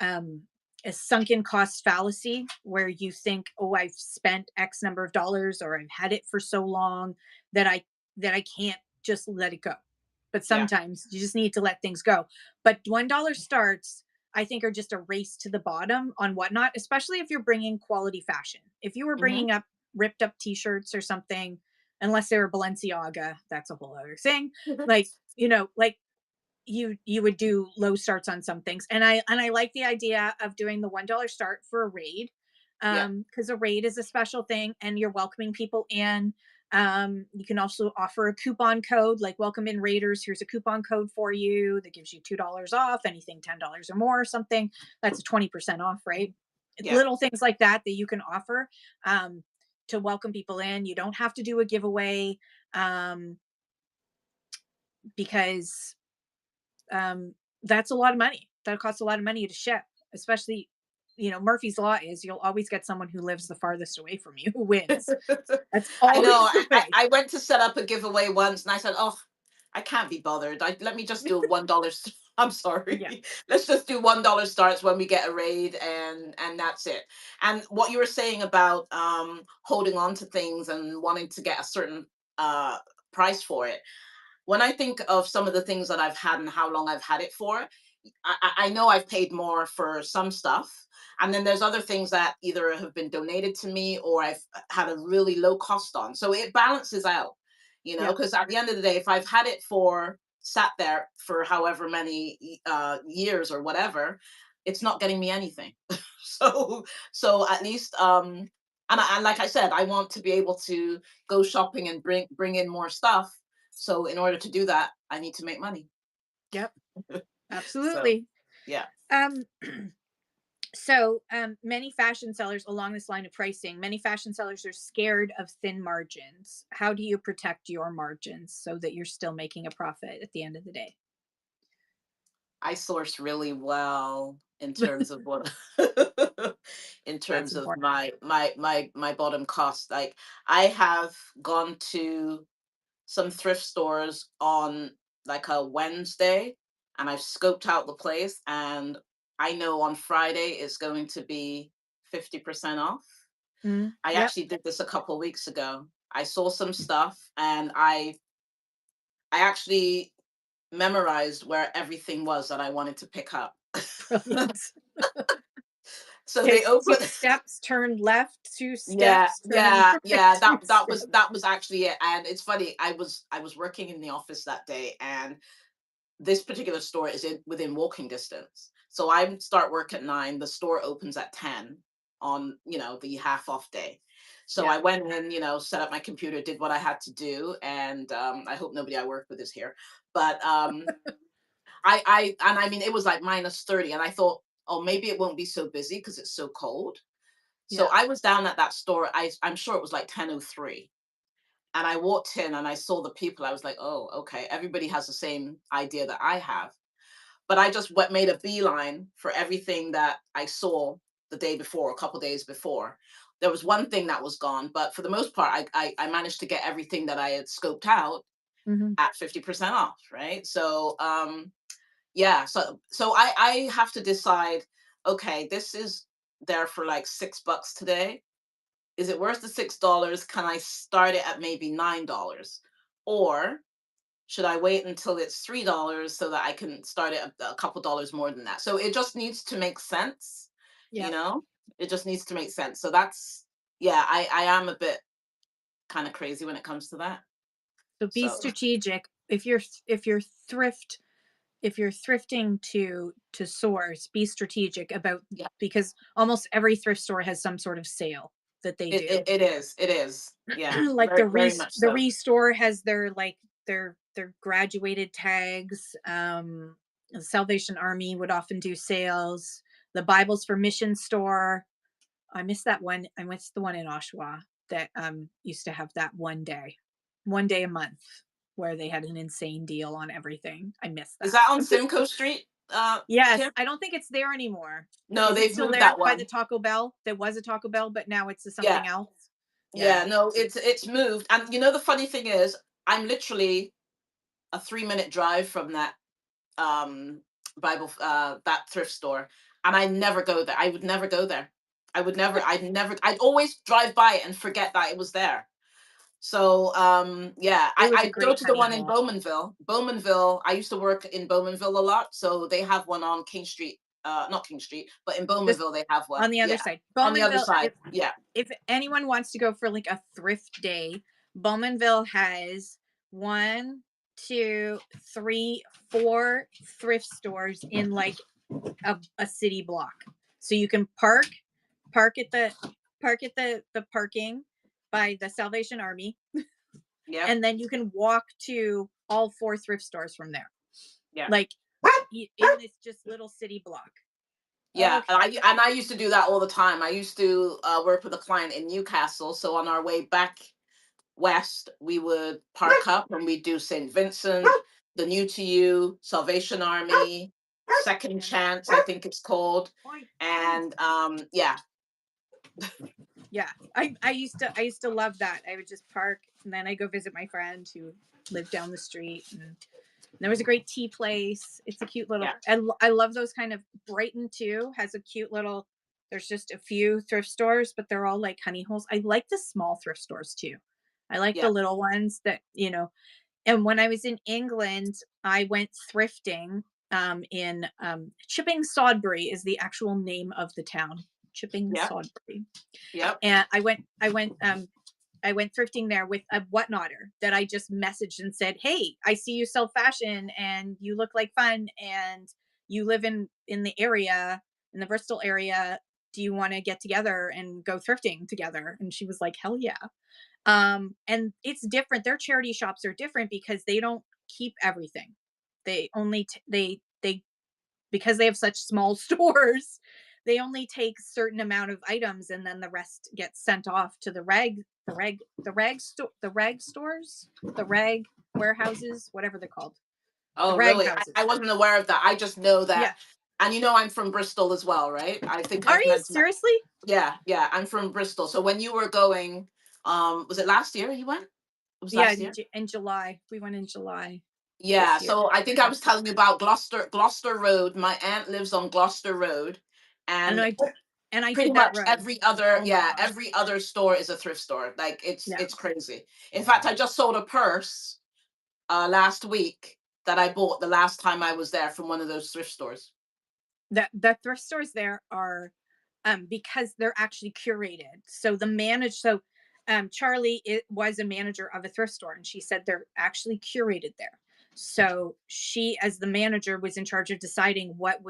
um a sunken cost fallacy, where you think, oh, I've spent X number of dollars, or I've had it for so long that I can't just let it go. But yeah. sometimes you just need to let things go. But $1 starts, I think, are just a race to the bottom on whatnot, especially if you're bringing quality fashion. If you were Hmm. bringing up ripped up t-shirts or something, unless they were Balenciaga, that's a whole other thing. Like, like you would do low starts on some things, and I like the idea of doing the $1 start for a raid, Yeah, because a raid is a special thing and you're welcoming people in. You can also offer a coupon code, like, welcome in raiders, here's a coupon code for you that gives you $2 off anything $10 or more, or something. That's a 20% off, right? yeah. Little things like that you can offer, um, to welcome people in. You don't have to do a giveaway, um, because that's a lot of money. That costs a lot of money to ship, especially, Murphy's Law is you'll always get someone who lives the farthest away from you who wins. That's I know. always I, the I way. I went to set up a giveaway once, and I said, "Oh, I can't be bothered. Let me just do a $1. I'm Yeah. sorry. Let's just do $1 starts when we get a raid, and that's it." And what you were saying about holding on to things and wanting to get a certain uh, price for it. When I think of some of the things that I've had and how long I've had it for, I know I've paid more for some stuff. And then there's other things that either have been donated to me or I've had a really low cost on. So it balances out, Yeah. because at the end of the day, if I've had it for sat there for however many years or whatever, it's not getting me anything. so so at least and like I said, I want to be able to go shopping and bring in more stuff. So in order to do that, I need to make money. Yep. So Absolutely. yeah. Um, so many fashion sellers along this line of pricing, many fashion sellers are scared of thin margins. How do you protect your margins so that you're still making a profit at the end of the day? I source really well in terms of what in That's terms of important. my bottom cost. Like I have gone to some thrift stores on like a Wednesday, and I've scoped out the place, and I know on Friday it's going to be 50% off. Mm, I yep. actually did this a couple weeks ago. I saw some stuff, and I actually memorized where everything was that I wanted to pick up. Brilliant. So they Take two open. steps, turn left, two Yeah, steps, turn yeah, right, yeah. two That was steps. actually it. And it's funny. I was working in the office that day, and this particular store is within walking distance. So I start work at 9, the store opens at 10 on, the half off day. So Yeah. I went in, set up my computer, did what I had to do. And I hope nobody I work with is here. But and I mean, it was like -30. And I thought, oh, maybe it won't be so busy because it's so cold. So Yeah. I was down at that store. I'm sure it was like 10:03. And I walked in and I saw the people. I was like, oh, okay. Everybody has the same idea that I have. But I just made a beeline for everything that I saw the day before, a couple days before. There was one thing that was gone, but for the most part, I managed to get everything that I had scoped out Mhm. at 50% off, right? So yeah, so I have to decide, okay, this is there for like $6 today. Is it worth the $6? Can I start it at maybe $9? Or should I wait until it's $3 so that I can start it a couple dollars more than that? So it just needs to make sense, you Yeah. know? It just needs to make sense. So that's, yeah, I am a bit kind of crazy when it comes to that. So be So strategic. If you're thrifting to source, be strategic about, yeah, because almost every thrift store has some sort of sale that they it, do. it, it is. It is. Yeah, Like very, very much the so. restore has their, like, their graduated tags. The Salvation Army would often do sales. The Bibles for Mission store. I missed that one. I missed the one in Oshawa that used to have that one day a month, where they had an insane deal on everything. I missed Is that. that on Simcoe Street, Yes, Kim? I don't think it's there anymore. No, Is it they've still moved there that by the one. Taco Bell? There was a Taco Bell, but now it's a Yeah, something else. Yeah. yeah. No, it's moved. And the funny thing is, I'm literally a 3-minute drive from that um that thrift store, and I never go there. I would never go there. I'd always drive by it and forget that it was there. So yeah, It was a I go great to the honey one in hole. Bowmanville. I used to work in Bowmanville a lot, so they have one on King Street, not King Street, but in Just Bowmanville they have one. on the other Yeah, side. on the other Bowmanville, side. Yeah. if anyone wants to go for like a thrift day, Bowmanville has one, two, three, four thrift stores in like a city block. So you can park at the parking by the Salvation Army, Yep. and then you can walk to all four thrift stores from there. Yeah. Like in this just little city block. Yeah, Okay. and I used to do that all the time. I used to work with a client in Newcastle, so on our way back west, we would park up and we'd do St. Vincent, the New to You, Salvation Army, Second Chance, I think it's called, and yeah, Yeah, I used to love that. I would just park, and then I go visit my friend who lived down the street, and there was a great tea place. It's a cute little. yeah, I love those kind of. Brighton too has a cute little. There's just a few thrift stores, but they're all like honey holes. I like the small thrift stores too. I like the yeah, little ones that. And when I was in England, I went thrifting. In Chipping Sodbury is the actual name of the town. Chipping yeah, Sodbury, yeah, and I went thrifting there with a whatnotter that I just messaged and said, "Hey, I see you sell fashion and you look like fun and you live in the area, in the Bristol area. Do you want to get together and go thrifting together?" And she was like, "Hell yeah." And it's different. Their charity shops are different because they don't keep everything. They only they because they have such small stores, they only take certain amount of items, and then the rest gets sent off to the rag stores, the rag warehouses, whatever they're called, the Oh, rag really? I houses. wasn't aware of that. I just know Yeah. that, and I'm from Bristol as well, right? I think Are I've you mentioned that. seriously? Yeah, yeah, I'm from Bristol. So when you were going, was it last year you went? It was Yeah, last year. in July. We went in July Yeah, this year. so I think I was telling you about Gloucester Road. My aunt lives on Gloucester Road, And and I pretty did that much road. Oh my gosh. every other store is a thrift store. Like Yeah. it's crazy. In fact, I just sold a purse last week that I bought the last time I was there from one of those thrift stores. The thrift stores there are because they're actually curated. Charlie, it was a manager of a thrift store, and she said they're actually curated there. So she, as the manager, was in charge of deciding what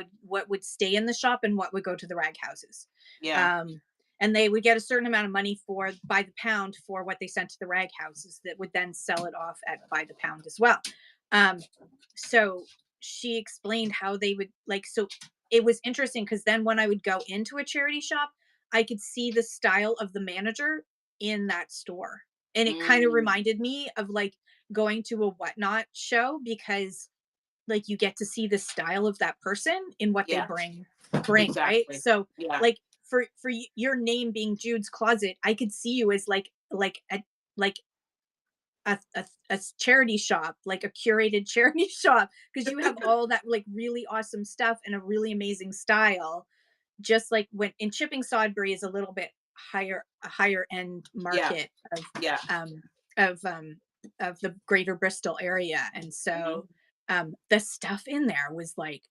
would stay in the shop and what would go to the rag houses. Yeah. Um, and they would get a certain amount of money for by the pound for what they sent to the rag houses that would then sell it off at by the pound as well. Um, so she explained how they would like so it was interesting because then when I would go into a charity shop, I could see the style of the manager in that store. And it kind of Mm, reminded me of like going to a whatnot show because like you get to see the style of that person in what they yeah, bring, right? exactly. So Yeah. like for your name being Jude's Closet, I could see you as like a charity shop, like a curated charity shop, because you have all that like really awesome stuff and a really amazing style. Just like when in Chipping Sodbury is a little bit a higher end Yeah. market Yeah. um of um of the greater Bristol area. And Mhm. so the stuff in there was like,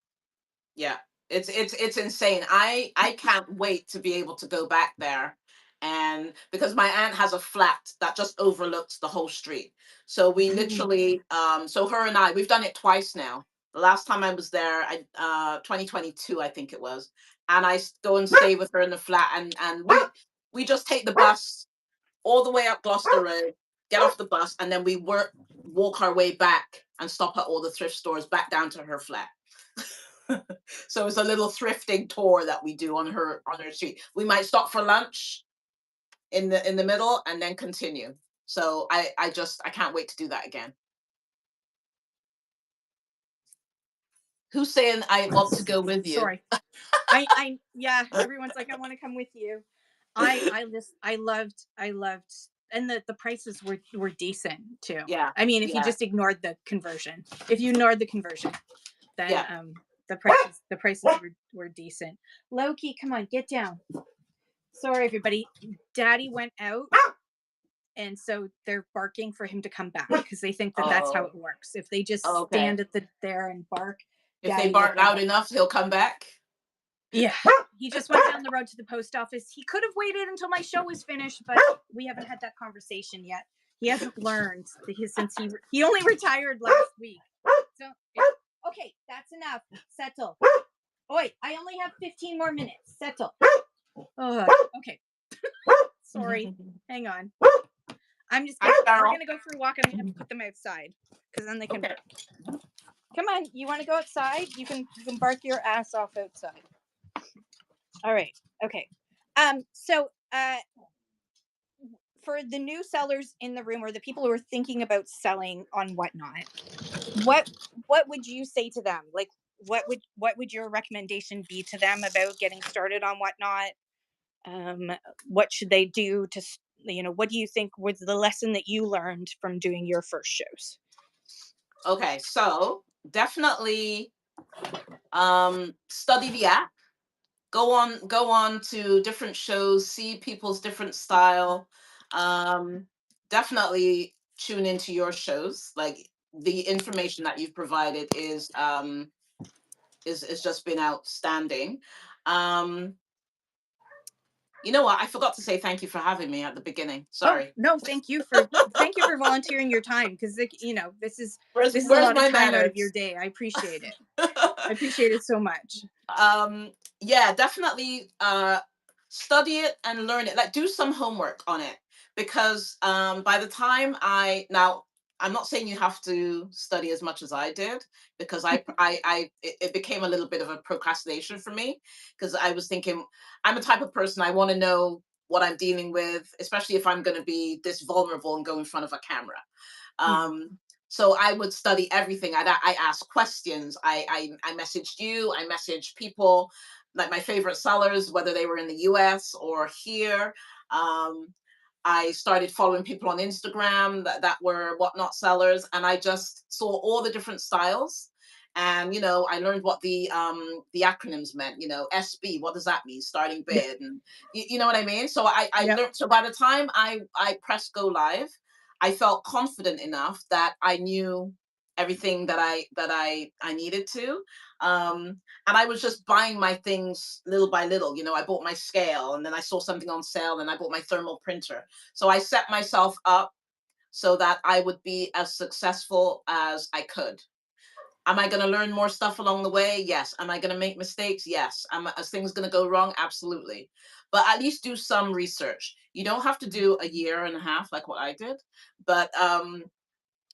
Yeah, it's insane. I can't wait to be able to go back there, and because my aunt has a flat that just overlooks the whole street. So we ooh, literally so her and I, we've done it twice now. The last time I was there, I 2022 I think it was, and go and stay with her in the flat, and we just take the bus all the way up Gloucester Road, get off the bus, and then we walk our way back and stop at all the thrift stores back down to her flat. So it's a little thrifting tour that we do on her street. We might stop for lunch in the middle and then continue. So I can't wait to do that again. Who's saying I want to go with you? sorry. Yeah, everyone's like, I want to come with you. I loved, and the prices were decent too. Yeah, I mean, if you yeah, just ignored the conversion, if you ignored the conversion, then yeah. the prices were decent. Loki, come on, get down. Sorry, everybody. Daddy went out, and so they're barking for him to come back because they think that that's how Oh, it works. If they just okay. stand at the there and bark, If they Daddy will bark come loud back. enough, he'll come back. Yeah. He just went down the road to the post office. He could have waited until my show was finished, but we haven't had that conversation yet. He hasn't learned that since he only retired last week. So okay, that's enough. Settle. Oi, I only have 15 more minutes. Settle. Okay. Sorry. Hang on. I'm just Hi, gonna we're Carol. gonna go for a walk. I'm gonna put them outside because then they can Okay. bark. Come on, you want to go outside? You can bark your ass off outside. All right. Okay. So for the new sellers in the room or the people who are thinking about selling on Whatnot, what what would you say to them? Like what would your recommendation be to them about getting started on Whatnot? What should they do to what do you think was the lesson that you learned from doing your first shows? Okay. So definitely study the app. Go on to different shows, see people's different style. um Definitely tune into your shows. Like, the information that you've provided is just been outstanding. um you know what, I forgot to say thank you for having me at the beginning. Oh Sorry. no, thank you for volunteering your time because this is a Where's lot of my time out of your manners? day. I appreciate it. I appreciate it so much. um yeah, definitely study it and learn it, like do some homework on it, because by the time I'm not saying you have to study as much as I did, because it became a little bit of a procrastination for me, because I was thinking, I'm a type of person, I want to know what I'm dealing with, especially if I'm going to be this vulnerable and go in front of a camera. Mhm. um so I would study everything. I asked questions. I messaged you. I messaged people, like my favorite sellers, whether they were in the U.S. or here. Um, I started following people on Instagram that were Whatnot sellers, and I just saw all the different styles. And I learned what the acronyms meant. SB, what does that mean? Starting Yeah. bid, and you know what I mean. So I Yep. learned. So by the time I pressed go live, I felt confident enough that I knew everything that I needed to. And I was just buying my things little by little. I bought my scale, and then I saw something on sale, and I bought my thermal printer. So I set myself up so that I would be as successful as I could. Am I going to learn more stuff along the way? Yes. Am I going to make mistakes? Yes. Is things going to go wrong? Absolutely. But at least do some research. You don't have to do a year and a half like what I did, but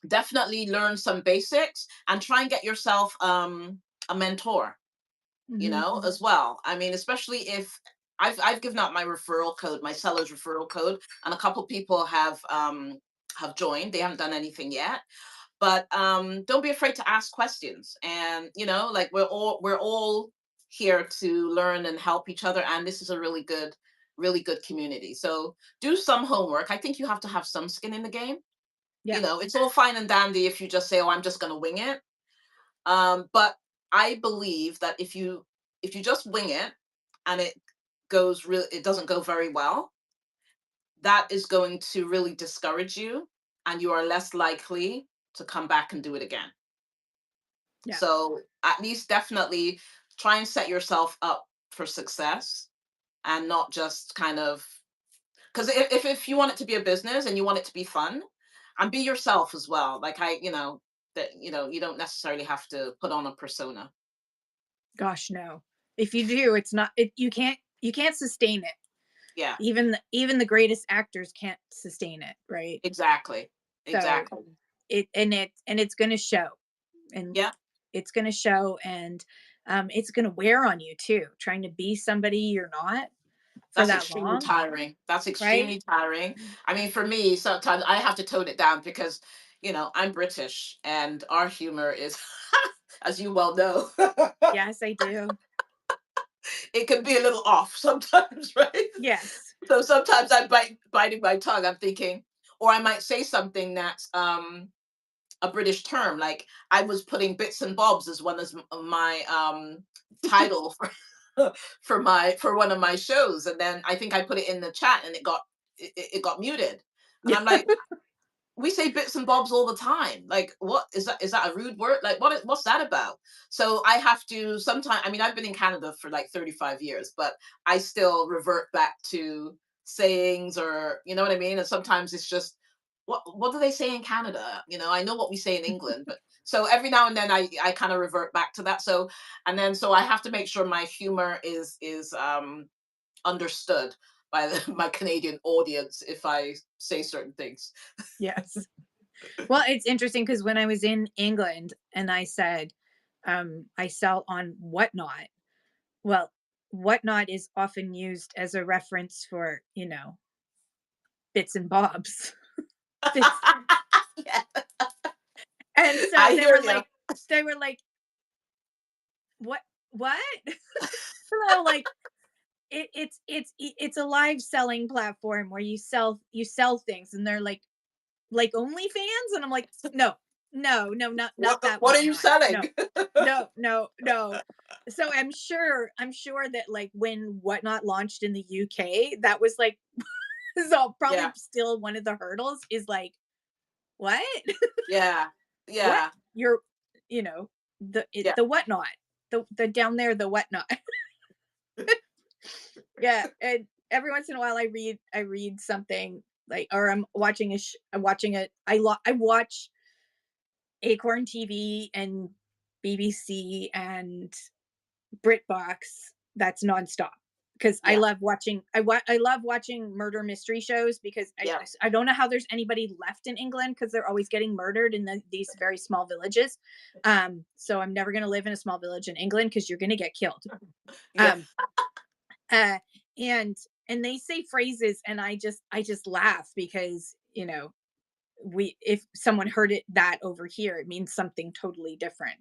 definitely learn some basics and try and get yourself a mentor, Mhm. as well. I mean, especially if I've given out my referral code, my seller's referral code, and a couple people have joined. They haven't done anything yet, but don't be afraid to ask questions. And like we're all here to learn and help each other, and this is a really good community. So do some homework. I think you have to have some skin in the game. Yeah. It's all fine and dandy if you just say, oh, I'm just going to wing it. But I believe that if you just wing it and it doesn't go very well, that is going to really discourage you, and you are less likely to come back and do it again. Yeah. So at least definitely try and set yourself up for success, and not just kind of, because if you want it to be a business and you want it to be fun, and be yourself as well. Like that you don't necessarily have to put on a persona. Gosh, no. If you do, it's not it you can't sustain it. Yeah, Even the greatest actors can't sustain it, right? exactly. So Exactly. it's gonna show. And Yeah, it's gonna show, and it's gonna wear on you too, trying to be somebody you're not for that's that extremely long, tiring. That's right? extremely tiring. I mean, for me, sometimes I have to tone it down because, I'm British and our humor is, as you well know, Yes, I do. it can be a little off sometimes, right? Yes. So sometimes I'm biting my tongue. I'm thinking, or I might say something that's a British term. Like I was putting bits and bobs as one as my title for one of my shows, and then I think I put it in the chat, and it got muted, and Yeah. I'm like, we say bits and bobs all the time. Like, what is that? Is that a rude word? Like, what's that about? So I have to sometimes. I mean, I've been in Canada for like 35 years, but I still revert back to sayings, or you know what I mean. And sometimes it's just, what do they say in Canada? I know what we say in England, but so every now and then I kind of revert back to that. So so I have to make sure my humor is understood by my Canadian audience if I say certain things. Yes. Well, it's interesting because when I was in England and I said, I sell on Whatnot. Well, Whatnot is often used as a reference for, bits and bobs. Bits. Yeah, And so I hear you. they were like, what, what? So like, it's a live selling platform where you sell things, and they're like OnlyFans, and I'm like, no, no, no, not that What are you Whatnot, selling? no, no, no, no. So I'm sure that like when Whatnot launched in the UK, that was like, so Yeah, probably still one of the hurdles is like, what, yeah, what yeah, you're, you know, yeah. the Whatnot, the down there the Whatnot. Yeah, and every once in a while I read something like, or I'm watching it. I watch Acorn TV and BBC and BritBox. That's nonstop because I Yeah, love watching. I love watching murder mystery shows because yeah, I don't know how there's anybody left in England because they're always getting murdered in these very small villages. So I'm never gonna live in a small village in England because you're gonna get killed. yeah, Um, uh, and they say phrases, and I just laugh because we if someone heard it that over here, it means something totally different.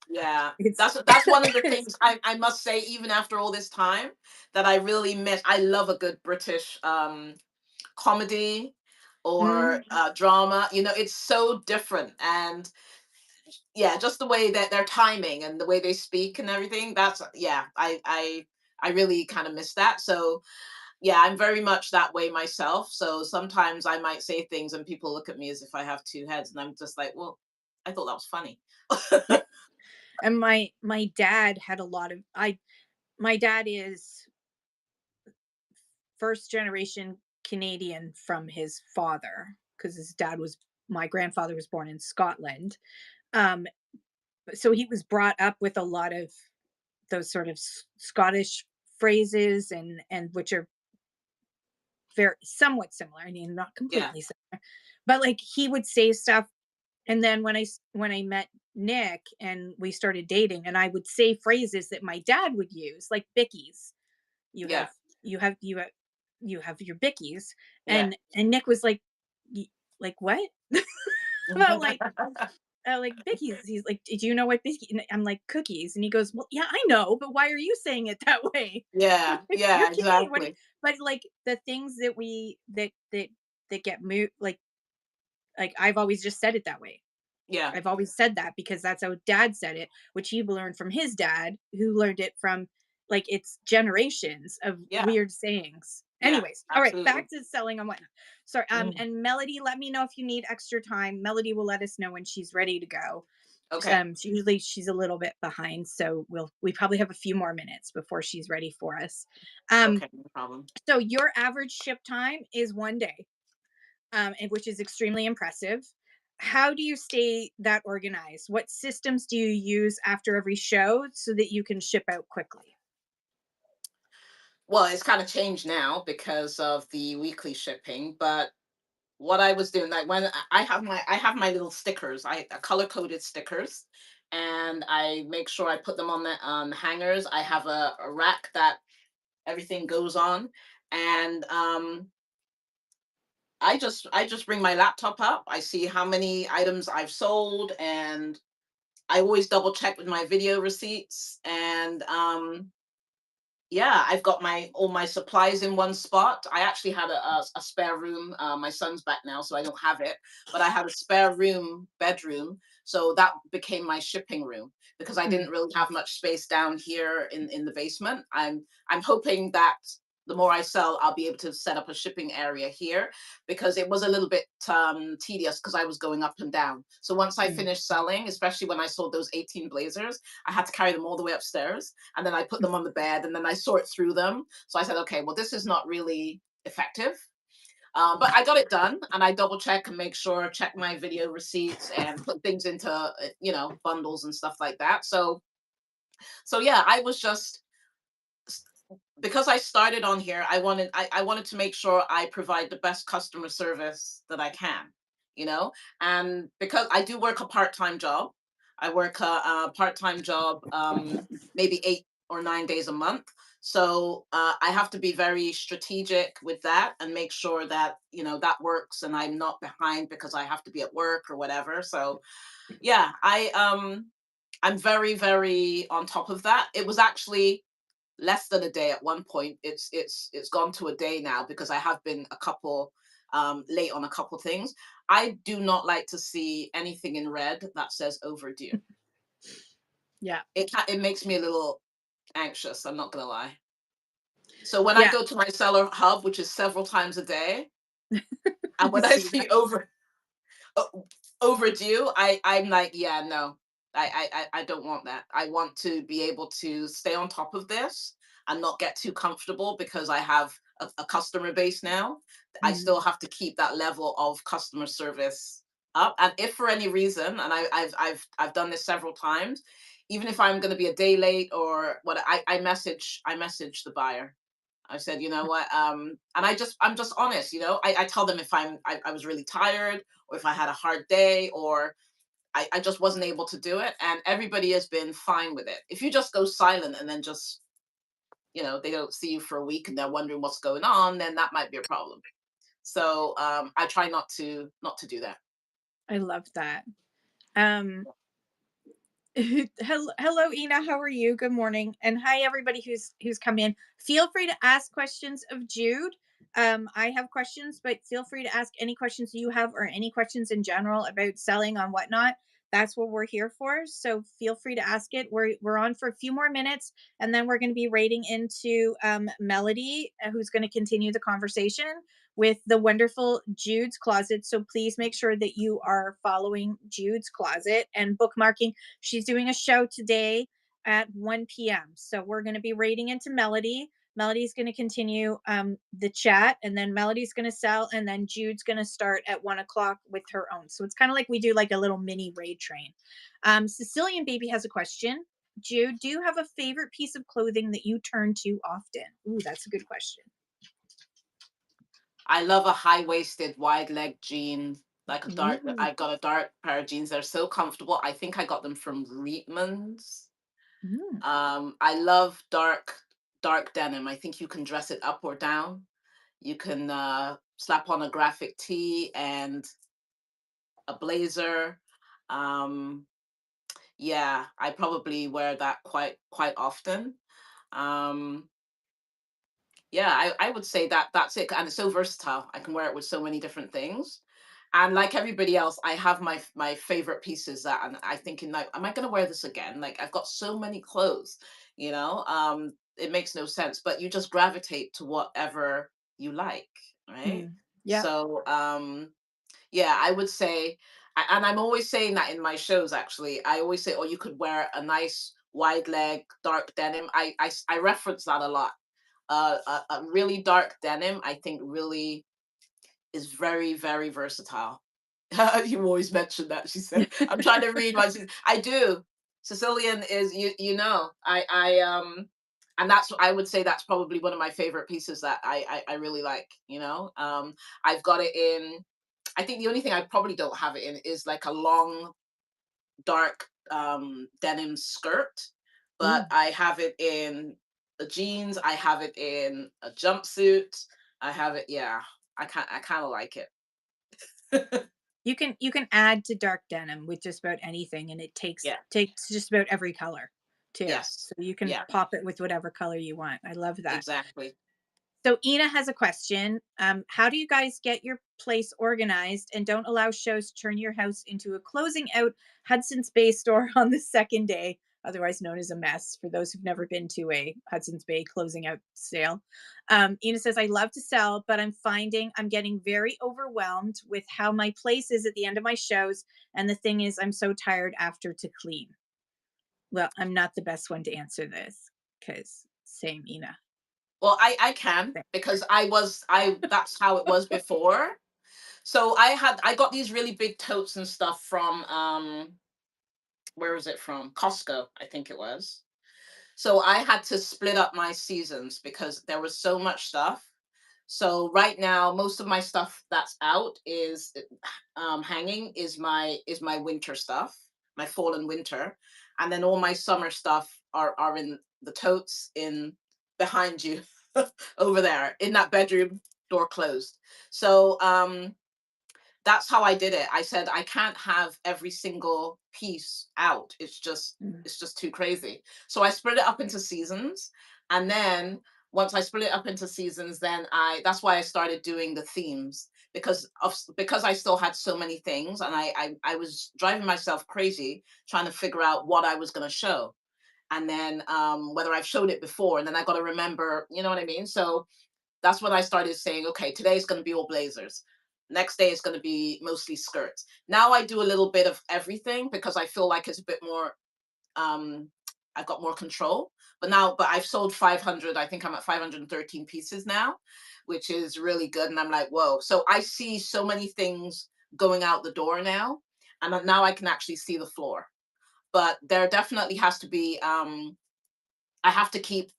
yeah. It's That's one of the it's things I must say, even after all this time, that I really miss. I love a good British comedy or mm, drama. It's so different, and yeah, just the way that their timing and the way they speak and everything. That's yeah, I really kind of miss that. So yeah, I'm very much that way myself. So sometimes I might say things and people look at me as if I have two heads, and I'm just like, well, I thought that was funny. yeah. And my dad had a lot of I my dad is first generation Canadian from his father. because my grandfather was born in Scotland. Um, so he was brought up with a lot of those sort of Scottish phrases, and which are very somewhat similar. I mean, not Yeah. completely similar, but like he would say stuff. And then when I met Nick and we started dating, and I would say phrases that my dad would use, like bickies. You Yeah. have you have you have you have your bickies, Yeah. and Nick was like, like what? About like bickies. He's like, did you know what bickies? I'm like, cookies. And he goes, well, yeah, I know, but why are you saying it that way? Yeah. You're Yeah. Canadian. What? Exactly. But like the things that that get moved, like I've always just said it that way. Yeah. I've always said that because that's how dad said it, which he learned from his dad, who learned it from, like, it's generations of Yeah. weird sayings. Yeah. Anyways, all right, Absolutely. back to selling and whatnot. Sorry, Mhm. and Melody, let me know if you need extra time. Melody will let us know when she's ready to go. Okay. She's a little bit behind, so we probably have a few more minutes before she's ready for us. Okay. No problem. So your average ship time is 1 day, and which is extremely impressive. How do you stay that organized? What systems do you use after every show so that you can ship out quickly? Well, it's kind of changed now because of the weekly shipping, but what I was doing, like when I have my little stickers, I color coded stickers, and I make sure I put them on the hangers. I have a rack that everything goes on, and I just bring my laptop up. I see how many items I've sold, and I always double check with my video receipts, and yeah, I've got my all my supplies in one spot. I actually had a spare room. My son's back now, so I don't have it. But I had a spare room, bedroom, so that became my shipping room because I Mm, didn't really have much space down here in the basement. I'm hoping that the more I sell, I'll be able to set up a shipping area here because it was a little bit tedious because I was going up and down. So once I mm, finished selling, especially when I sold those 18 blazers, I had to carry them all the way upstairs, and then I put them on the bed, and then I sort through them. So I said, okay, well, this is not really effective. But I got it done, and I double check and make sure, check my video receipts, and put things into bundles and stuff like that. So yeah, I was just, because I started on here, I wanted to make sure I provide the best customer service that I can, you know, and because I do work a part-time job, I work a part-time job, maybe 8 or 9 days a month. So I have to be very strategic with that and make sure that that works, and I'm not behind because I have to be at work or whatever. So yeah, I'm very very on top of that. It was actually less than a day at one point. It's gone to a day now because I have been a couple late on a couple things. I do not like to see anything in red that says overdue. yeah. It makes me a little anxious, I'm not gonna lie. So when I Yeah. go to my seller hub, which is several times a day, and I when I see see that. overdue, I'm like, yeah, no, I don't want that. I want to be able to stay on top of this and not get too comfortable because I have a customer base now. I Mhm. still have to keep that level of customer service up. And if for any reason, and I've done this several times, even if I'm going to be a day late or what, I message the buyer. I said, you know what, and I'm just honest, I tell them if I was really tired, or if I had a hard day, or I just wasn't able to do it. And everybody has been fine with it. If you just go silent and then just, they don't see you for a week and they're wondering what's going on, then that might be a problem. So I try not to do that. I love that. Um, hello, Ina. How are you? Good morning, and hi everybody who's come in. Feel free to ask questions of Jude. I have questions, but feel free to ask any questions you have or any questions in general about selling on whatnot. That's what we're here for. So feel free to ask it. We're on for a few more minutes, and then we're going to be raiding into Melody, who's going to continue the conversation with the wonderful Jude's Closet. So please make sure that you are following Jude's Closet and bookmarking. She's doing a show today at 1 p.m. So we're going to be raiding into Melody. Melody's going to continue the chat, and then Melody's going to sell, and then Jude's going to start at 1 o'clock with her own. So it's kind of like we do like a little mini raid train. Sicilian Baby has a question. Jude, do you have a favorite piece of clothing that you turn to often? Ooh, that's a good question. I love a high-waisted, wide-leg jean, like a dark. Ooh. I got a dark pair of jeans. They're so comfortable. I think I got them from Reitman's. Mm. I love dark denim. I think you can dress it up or down. You can slap on a graphic tee and a blazer. Um, yeah, I probably wear that quite often. Um, yeah, I would say that that's it, and it's so versatile. I can wear it with so many different things. And like everybody else, I have my favorite pieces that, and I thinking like, am I going to wear this again? Like I've got so many clothes, you know. It makes no sense, but you just gravitate to whatever you like, right? Mm. Yeah. So yeah, I would say, and I'm always saying that in my shows. Actually, I always say, oh, you could wear a nice wide leg dark denim. I reference that a lot. A really dark denim, I think, really is very versatile. You always mention that. She said, "I'm trying to read my." I do. Sicilian is and that's, I would say that's probably one of my favorite pieces that I really like. I've got it in. I think the only thing I probably don't have it in is like a long dark denim skirt, but Ooh. I have it in the jeans. I have it in a jumpsuit. I have it. Yeah, I kind of like it. You can add to dark denim with just about anything, and it Yeah. takes just about every color too. Yes. So you can Yeah. pop it with whatever color you want. I love that. Exactly. So Ina has a question. How do you guys get your place organized and don't allow shows to turn your house into a closing out Hudson's Bay store on the second day, otherwise known as a mess, for those who've never been to a Hudson's Bay closing out sale? Ina says, I love to sell, but I'm finding I'm getting very overwhelmed with how my place is at the end of my shows. And the thing is, I'm so tired after to clean. Well, I'm not the best one to answer this because same, Ina. Well, I can, because I that's how it was before. So I got these really big totes and stuff from where was it from? Costco, I think it was. So I had to split up my seasons because there was so much stuff. So right now, most of my stuff that's out is hanging is my winter stuff, my fall and winter, and then all my summer stuff are in the totes in behind you over there in that bedroom, door closed. So that's how I did it. I said I can't have every single piece out. Mm. It's just too crazy. So I split it up into seasons, and then once I split it up into seasons, then I that's why I started doing the themes, because I still had so many things, and I was driving myself crazy trying to figure out what I was going to show, and then whether I've showed it before, and then I got to remember, you know what I mean? So that's when I started saying, okay, today's going to be all blazers. Next day is going to be mostly skirts. Now I do a little bit of everything because I feel like it's a bit more, um, I've got more control. But I've sold 500, I think I'm at 513 pieces now, which is really good. And I'm like, whoa. So I see so many things going out the door now. And now I can actually see the floor. But there definitely has to be, I have to keep,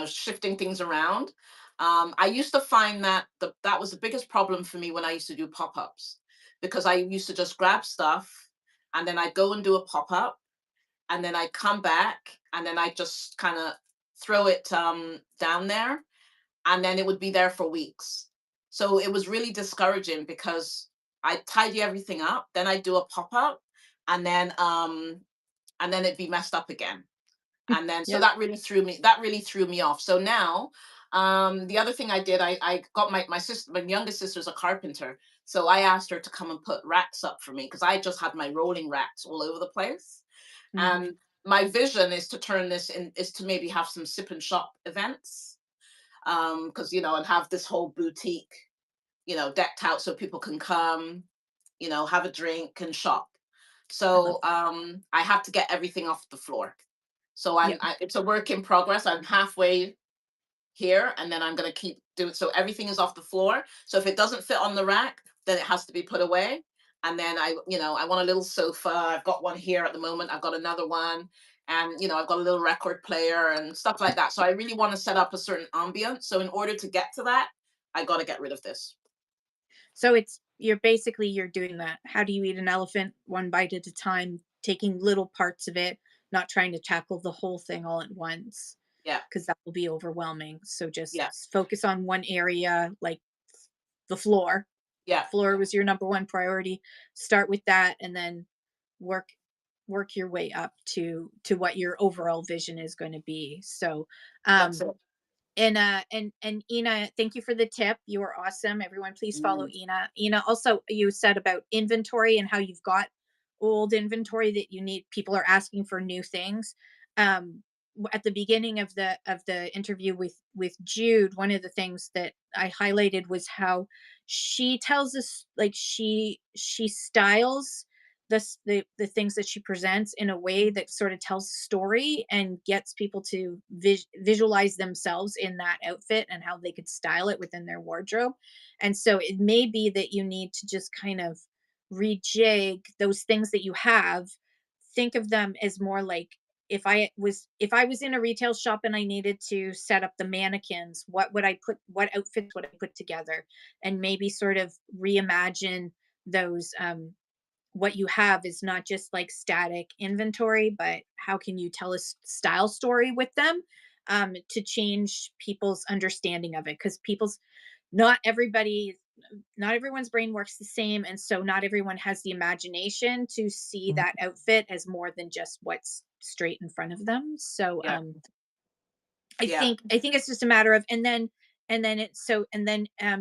shifting things around. I used to find that that was the biggest problem for me when I used to do pop-ups, because I used to just grab stuff and then I'd go and do a pop-up, and then I come back and then I just kind of throw it down there, and then it would be there for weeks. So it was really discouraging because I tidy everything up, then I do a pop-up, and then it'd be messed up again. And then so Yeah. that really threw me off. So now the other thing I did, I got my sister, my youngest sister's a carpenter, so I asked her to come and put racks up for me because I just had my rolling racks all over the place. Mhm. And my vision is to turn this in, is to maybe have some sip and shop events, because and have this whole boutique, decked out so people can come, have a drink and shop. I love So that. I have to get everything off the floor. So Yeah. it's a work in progress. I'm halfway here, and then I'm going to keep doing, so everything is off the floor. So if it doesn't fit on the rack, then it has to be put away. And then I want a little sofa. I've got one here at the moment. I've got another one, and I've got a little record player and stuff like that. So I really want to set up a certain ambience. So in order to get to that, I got to get rid of this. So you're doing that. How do you eat an elephant? One bite at a time, taking little parts of it, not trying to tackle the whole thing all at once, Yeah, because that will be overwhelming. So just yeah, focus on one area, like the floor. yeah. Floor was your number one priority. Start with that, and then work your way up to what your overall vision is going to be. So, That's um, it. and Ina, thank you for the tip. You are awesome. Everyone, please follow Mm, Ina. Ina, also, you said about inventory and how you've got old inventory that you need. People are asking for new things. At the beginning of the interview with Jude, one of the things that I highlighted was how she tells us, like, she styles the things that she presents in a way that sort of tells a story and gets people to visualize themselves in that outfit and how they could style it within their wardrobe. And so it may be that you need to just kind of rejig those things that you have. Think of them as more like, if I was in a retail shop and I needed to set up the mannequins, what outfits would I put together, and maybe sort of reimagine those. What you have is not just like static inventory, but how can you tell a style story with them, to change people's understanding of it? Because not everybody, not everyone's brain works the same, and so not everyone has the imagination to see that outfit as more than just what's straight in front of them. So yeah, yeah, I think it's just a matter of, and then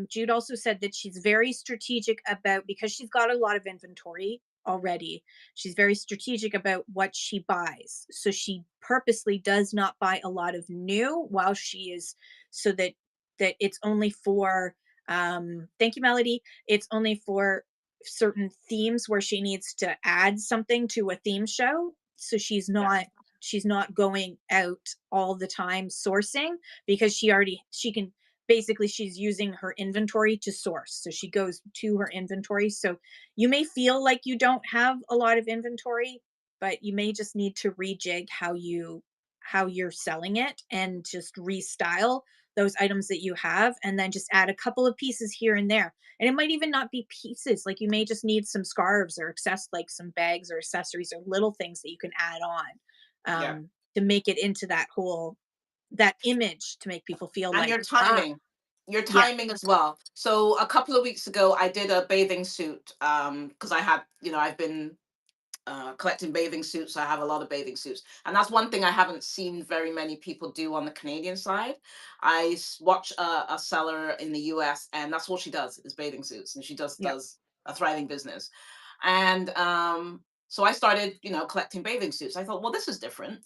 Jude also said that she's very strategic about, because she's got a lot of inventory already. She's very strategic about what she buys. So she purposely does not buy a lot of new while she is, so that it's only for, thank you Melody, it's only for certain themes where she needs to add something to a theme show. So yeah, she's not going out all the time sourcing, because she can, basically she's using her inventory to source. So she goes to her inventory. So you may feel like you don't have a lot of inventory, but you may just need to rejig how you're selling it, and just restyle those items that you have, and then just add a couple of pieces here and there. And it might even not be pieces, like you may just need some scarves or like some bags or accessories or little things that you can add on, yeah. to make it into that image, to make people feel And like, ah, your yeah, timing as well. So a couple of weeks ago, I did a bathing suit, because I had, I've been collecting bathing suits. I have a lot of bathing suits, and that's one thing I haven't seen very many people do on the Canadian side. Watch a seller in the US, and that's what she does is bathing suits, and she just yeah, does a thriving business. And so I started, collecting bathing suits. I thought, well, this is different.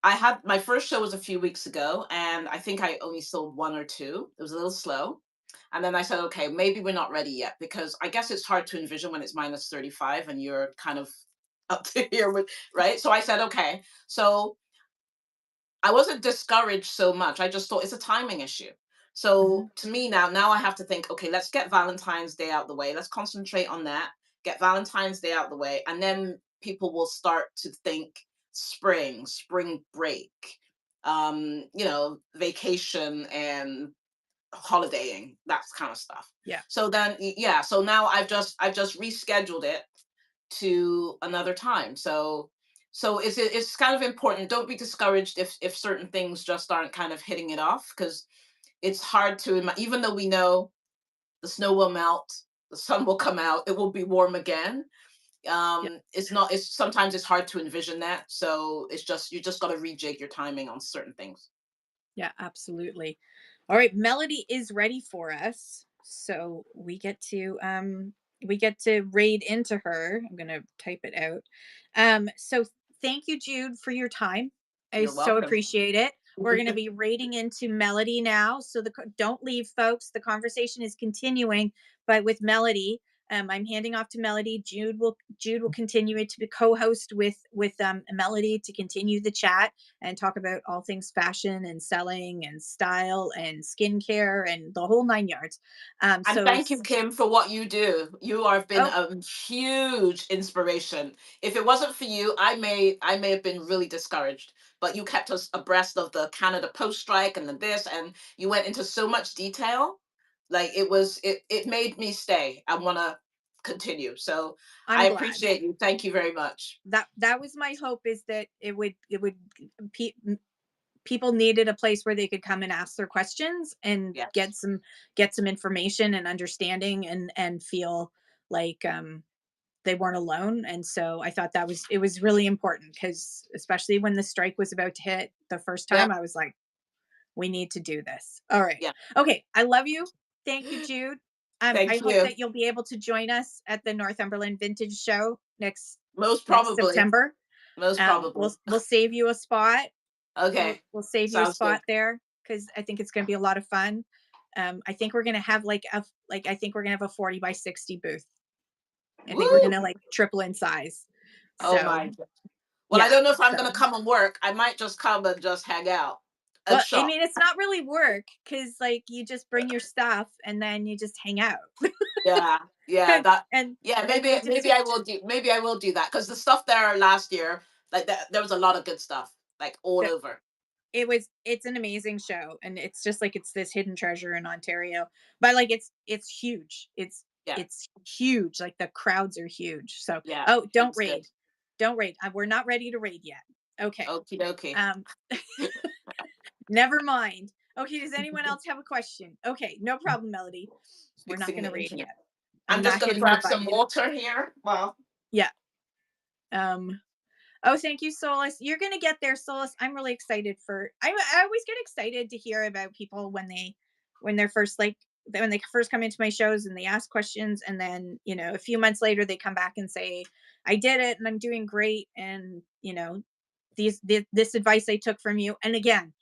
I had my first show was a few weeks ago, and I think I only sold one or two. It was a little slow. And then I said, okay, maybe we're not ready yet, because I guess it's hard to envision when it's minus 35 and you're kind of up to here with, right? So I said, okay. So I wasn't discouraged so much. I just thought it's a timing issue. hmm So to me now I have to think, okay, let's get Valentine's Day out the way. Let's concentrate on that. Get Valentine's Day out the way, and then people will start to think spring break, vacation and holidaying, that kind of stuff. yeah, So then yeah, so now I've just rescheduled it to another time. So it's kind of important. Don't be discouraged if certain things just aren't kind of hitting it off, because it's hard to even though we know the snow will melt, the sun will come out, it will be warm again. yeah. It's not, it's sometimes it's hard to envision that. So it's just, you just got to rejig your timing on certain things. Yeah, absolutely. All right, Melody is ready for us. So we get to raid into her. I'm going to type it out. So thank you, Jude, for your time. I You're so welcome. appreciate it. We're going to be raiding into Melody now. So don't leave, folks. The conversation is continuing, but with Melody. I'm handing off to Melody. Jude will continue to be co-host with Melody to continue the chat and talk about all things fashion and selling and style and skincare and the whole nine yards. And So thank you, Kim, for what you do. You have been oh, a huge inspiration. If it wasn't for you, I may have been really discouraged. But you kept us abreast of the Canada Post strike and the this, and you went into so much detail. Like it made me stay. I want to continue. So I I'm glad. appreciate you. Thank you very much. That was my hope, is that it would pe- people needed a place where they could come and ask their questions and Yes. get some information and understanding and feel like they weren't alone. And so I thought it was really important, because especially when the strike was about to hit the first time, Yep. I was like, we need to do this. All right. Yeah. Okay. I love you. Thank you, Jude. I Thank hope you. that you'll be able to join us at the Northumberland Vintage Show Most next probably. September. Most probably. We'll save you a spot. Okay. We'll save you a Sounds good. spot there, because I think it's going to be a lot of fun. I think we're going to have I think we're going to have a 40 by 60 booth. I think we're going Woo! to like triple in size. Oh So my. Well, I yeah. don't know if I'm So going to come and work. I might just come and just hang out and well, I shop. mean, it's not really work, because like you just bring your stuff and then you just hang out. Yeah, yeah, and that. and Yeah, and we just maybe I will do that, because the stuff there last year, like there was a lot of good stuff, like all that over. it's an amazing show, and it's just like it's this hidden treasure in Ontario. But like it's huge. Yeah, It's huge. Like the crowds are huge. So yeah, oh, don't it's good. raid. Don't raid. We're not ready to raid yet. Okay. Okie dokie. Um Never mind. Okay, does anyone else have a question? Okay, no problem, Melody. We're not Fixing going to the raid internet. yet. I'm I'm just not gonna hitting the grab some button. water here. Well, Yeah. Um Oh, thank you, Solus. You're gonna get there, Solus. I'm really excited for. I always get excited to hear about people when they're first when they first come into my shows and they ask questions, and then a few months later they come back and say, "I did it and I'm doing great," and this advice I took from you. And again,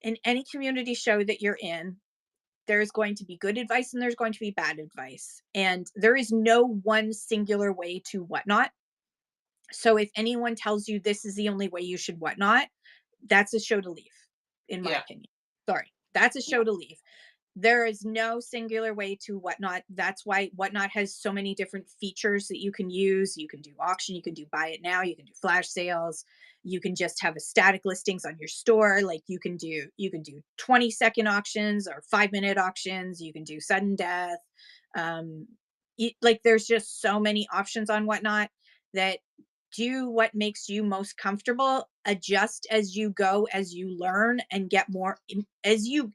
in any community show that you're in, there's going to be good advice and there's going to be bad advice, and there is no one singular way to whatnot. So if anyone tells you this is the only way you should whatnot, that's a show to leave, in my yeah, opinion. Sorry, that's a yeah, show to leave. There is no singular way to whatnot. That's why whatnot has so many different features that you can use. You can do auction, you can do buy it now, you can do flash sales, you can just have a static listings on your store. Like you can do 20-second auctions or 5-minute auctions, you can do sudden death. Um, like there's just so many options on whatnot, that do what makes you most comfortable, adjust as you go, as you learn and get more as you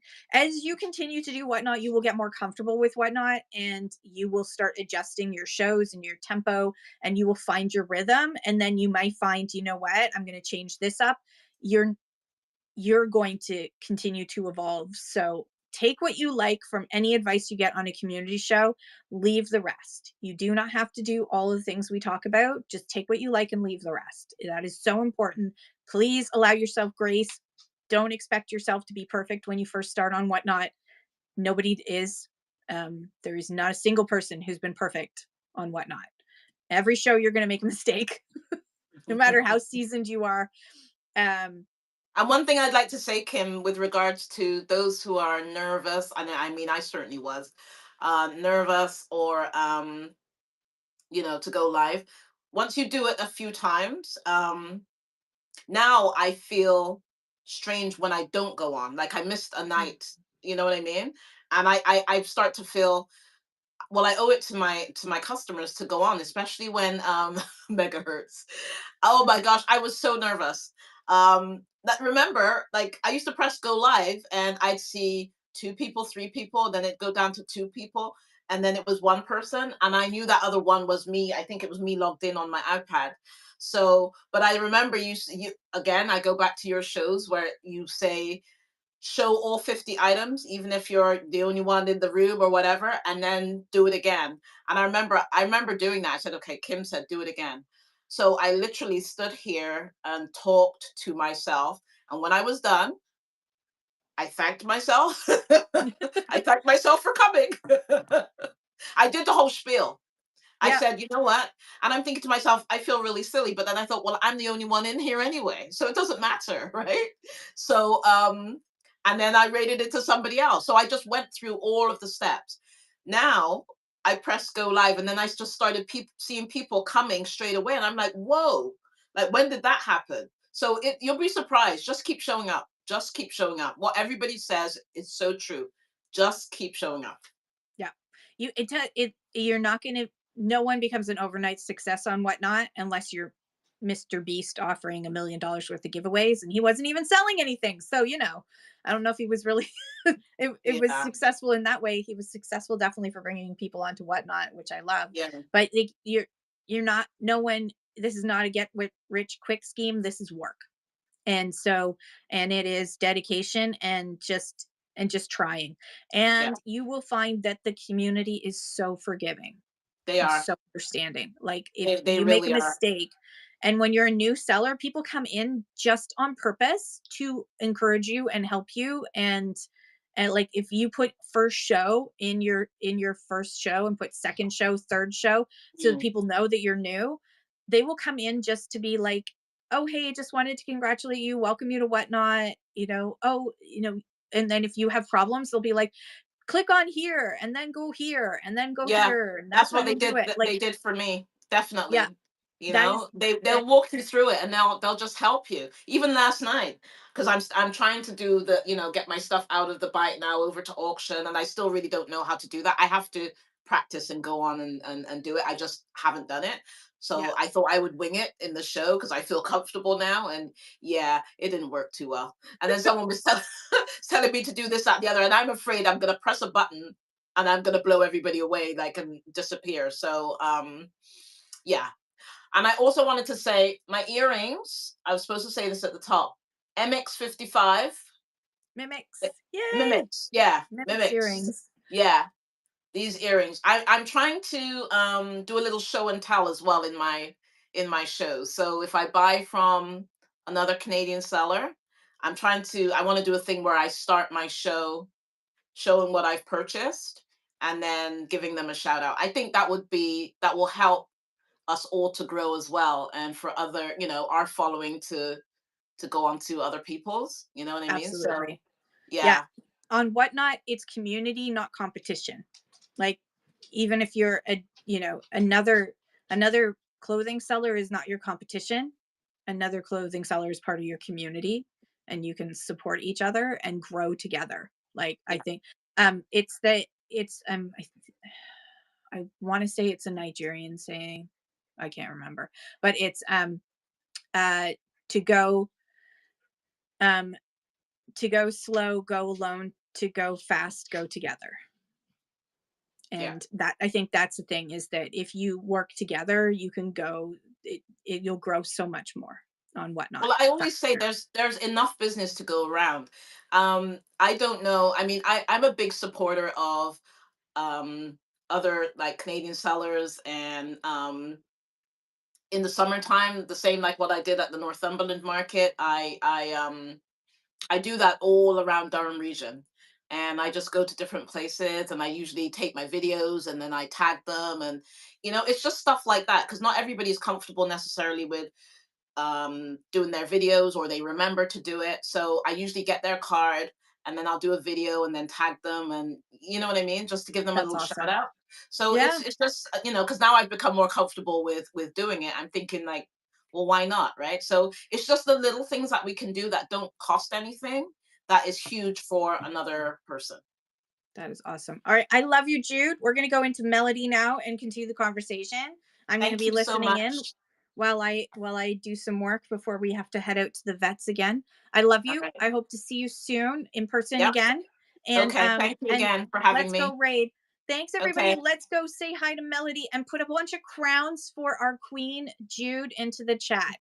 continue to do whatnot, you will get more comfortable with whatnot, and you will start adjusting your shows and your tempo, and you will find your rhythm. And then you might find, you know what, I'm going to change this up. You're going to continue to evolve. So take what you like from any advice you get on a community show, leave the rest. You do not have to do all of the things we talk about. Just take what you like and leave the rest. That is so important. Please allow yourself grace. Don't expect yourself to be perfect when you first start on whatnot. Nobody is. There is not a single person who's been perfect on whatnot. Every show you're going to make a mistake, no matter how seasoned you are. Um, And one thing I'd like to say, Kim, with regards to those who are nervous, and I mean, I certainly was nervous, or to go live. Once you do it a few times, now I feel strange when I don't go on. Like I missed a night. You know what I mean? And I start to feel, well, I owe it to my customers to go on, especially when megahertz. Oh my gosh, I was so nervous. That remember, like I used to press go live and I'd see two people, three people, then it'd go down to two people, and then it was one person, and I knew that other one was me. I think it was me logged in on my iPad. So, but I remember you again. I go back to your shows where you say show all 50 items, even if you're the only one in the room or whatever, and then do it again. And I remember doing that. I said, okay, Kim said do it again. So I literally stood here and talked to myself. And when I was done, I thanked myself. I thanked myself for coming. I did the whole spiel. I Yeah. said, you know what? And I'm thinking to myself, I feel really silly, but then I thought, well, I'm the only one in here anyway, so it doesn't matter, right? So, and then I rated it to somebody else. So I just went through all of the steps. Now I pressed go live, and then I just started seeing people coming straight away, and I'm like, whoa, like when did that happen? So you'll be surprised. Just keep showing up. Just keep showing up. What everybody says is so true. Just keep showing up. Yeah. You're not gonna no one becomes an overnight success on Whatnot unless you're Mr. Beast offering $1 million worth of giveaways, and he wasn't even selling anything. So, I don't know if he was really it was Yeah, successful in that way. He was successful definitely for bringing people onto Whatnot, which I love. yeah, But like, you're not no one this is not a get rich quick scheme. This is work. And so, and it is dedication and just trying. yeah. And you will find that the community is so forgiving They and are. so understanding. Like, if They you make a really are. mistake, and when you're a new seller, people come in just on purpose to encourage you and help you. And like, if you put first show in your first show and put second show, third show, so that Mm. people know that you're new, they will come in just to be like, oh, hey, just wanted to congratulate you, welcome you to Whatnot, oh, and then if you have problems, they'll be like, click on here and then go here and then go Yeah, here, and that's that's how what you do it. they Like, did for me, yeah, definitely. You that is know, they'll that walk you through it, and they'll just help you. Even last night, because I'm trying to do get my stuff out of the bite now over to auction, and I still really don't know how to do that. I have to practice and go on and do it. I just haven't done it. yeah, So I thought I would wing it in the show because I feel comfortable now. And yeah, it didn't work too well. And then someone was telling me to do this, that, and the other, and I'm afraid I'm gonna press a button and I'm gonna blow everybody away, like, and disappear. So yeah. And I also wanted to say my earrings, I was supposed to say this at the top. MX55 mimics, yay, Mimics. Yeah, mimics Mimics. earrings. Yeah, these earrings. I'm trying to do a little show and tell as well in my shows. So if I buy from another Canadian seller, I want to do a thing where I start my show showing what I've purchased and then giving them a shout out. I think that will help us all to grow as well, and for other, our following to go on to other people's, you know what I mean? So Absolutely. Yeah, yeah, on Whatnot, it's community, not competition. Like, even if you're another clothing seller is not your competition. Another clothing seller is part of your community, and you can support each other and grow together. Like, I yeah, think it's I want to say it's a Nigerian saying. I can't remember, but it's uh to go um to go slow, go alone, to go fast, go together. yeah. And that, I think that's the thing, is that if you work together, you can you'll grow so much more on Whatnot. Well, I That's always say for sure. there's enough business to go around. I don't know. I mean, I'm a big supporter of um other like Canadian sellers, and in the summertime, the same like what I did at the Northumberland market. I do that all around Durham region. And I just go to different places, and I usually take my videos and then I tag them, and it's just stuff like that, because not everybody is comfortable necessarily with doing their videos, or they remember to do it. So I usually get their card, and then I'll do a video and then tag them, and you know what I mean, just to give them a That's little shout awesome. out. So Yeah, it's just because now I've become more comfortable with doing it. I'm thinking like, well, why not, right? So it's just the little things that we can do that don't cost anything, that is huge for another person. that is awesome. All right, I love you, Jude. We're going to go into melody now and continue the conversation. I'm going to Thank be you so listening in much. while I do some work before we have to head out to the vets again. I love All you. right. I hope to see you soon in person Yep. again. And Okay, thank you again for having let's go me. raid. Thanks, everybody. Okay. Let's go say hi to Melody and put a bunch of crowns for our queen Jude into the chat.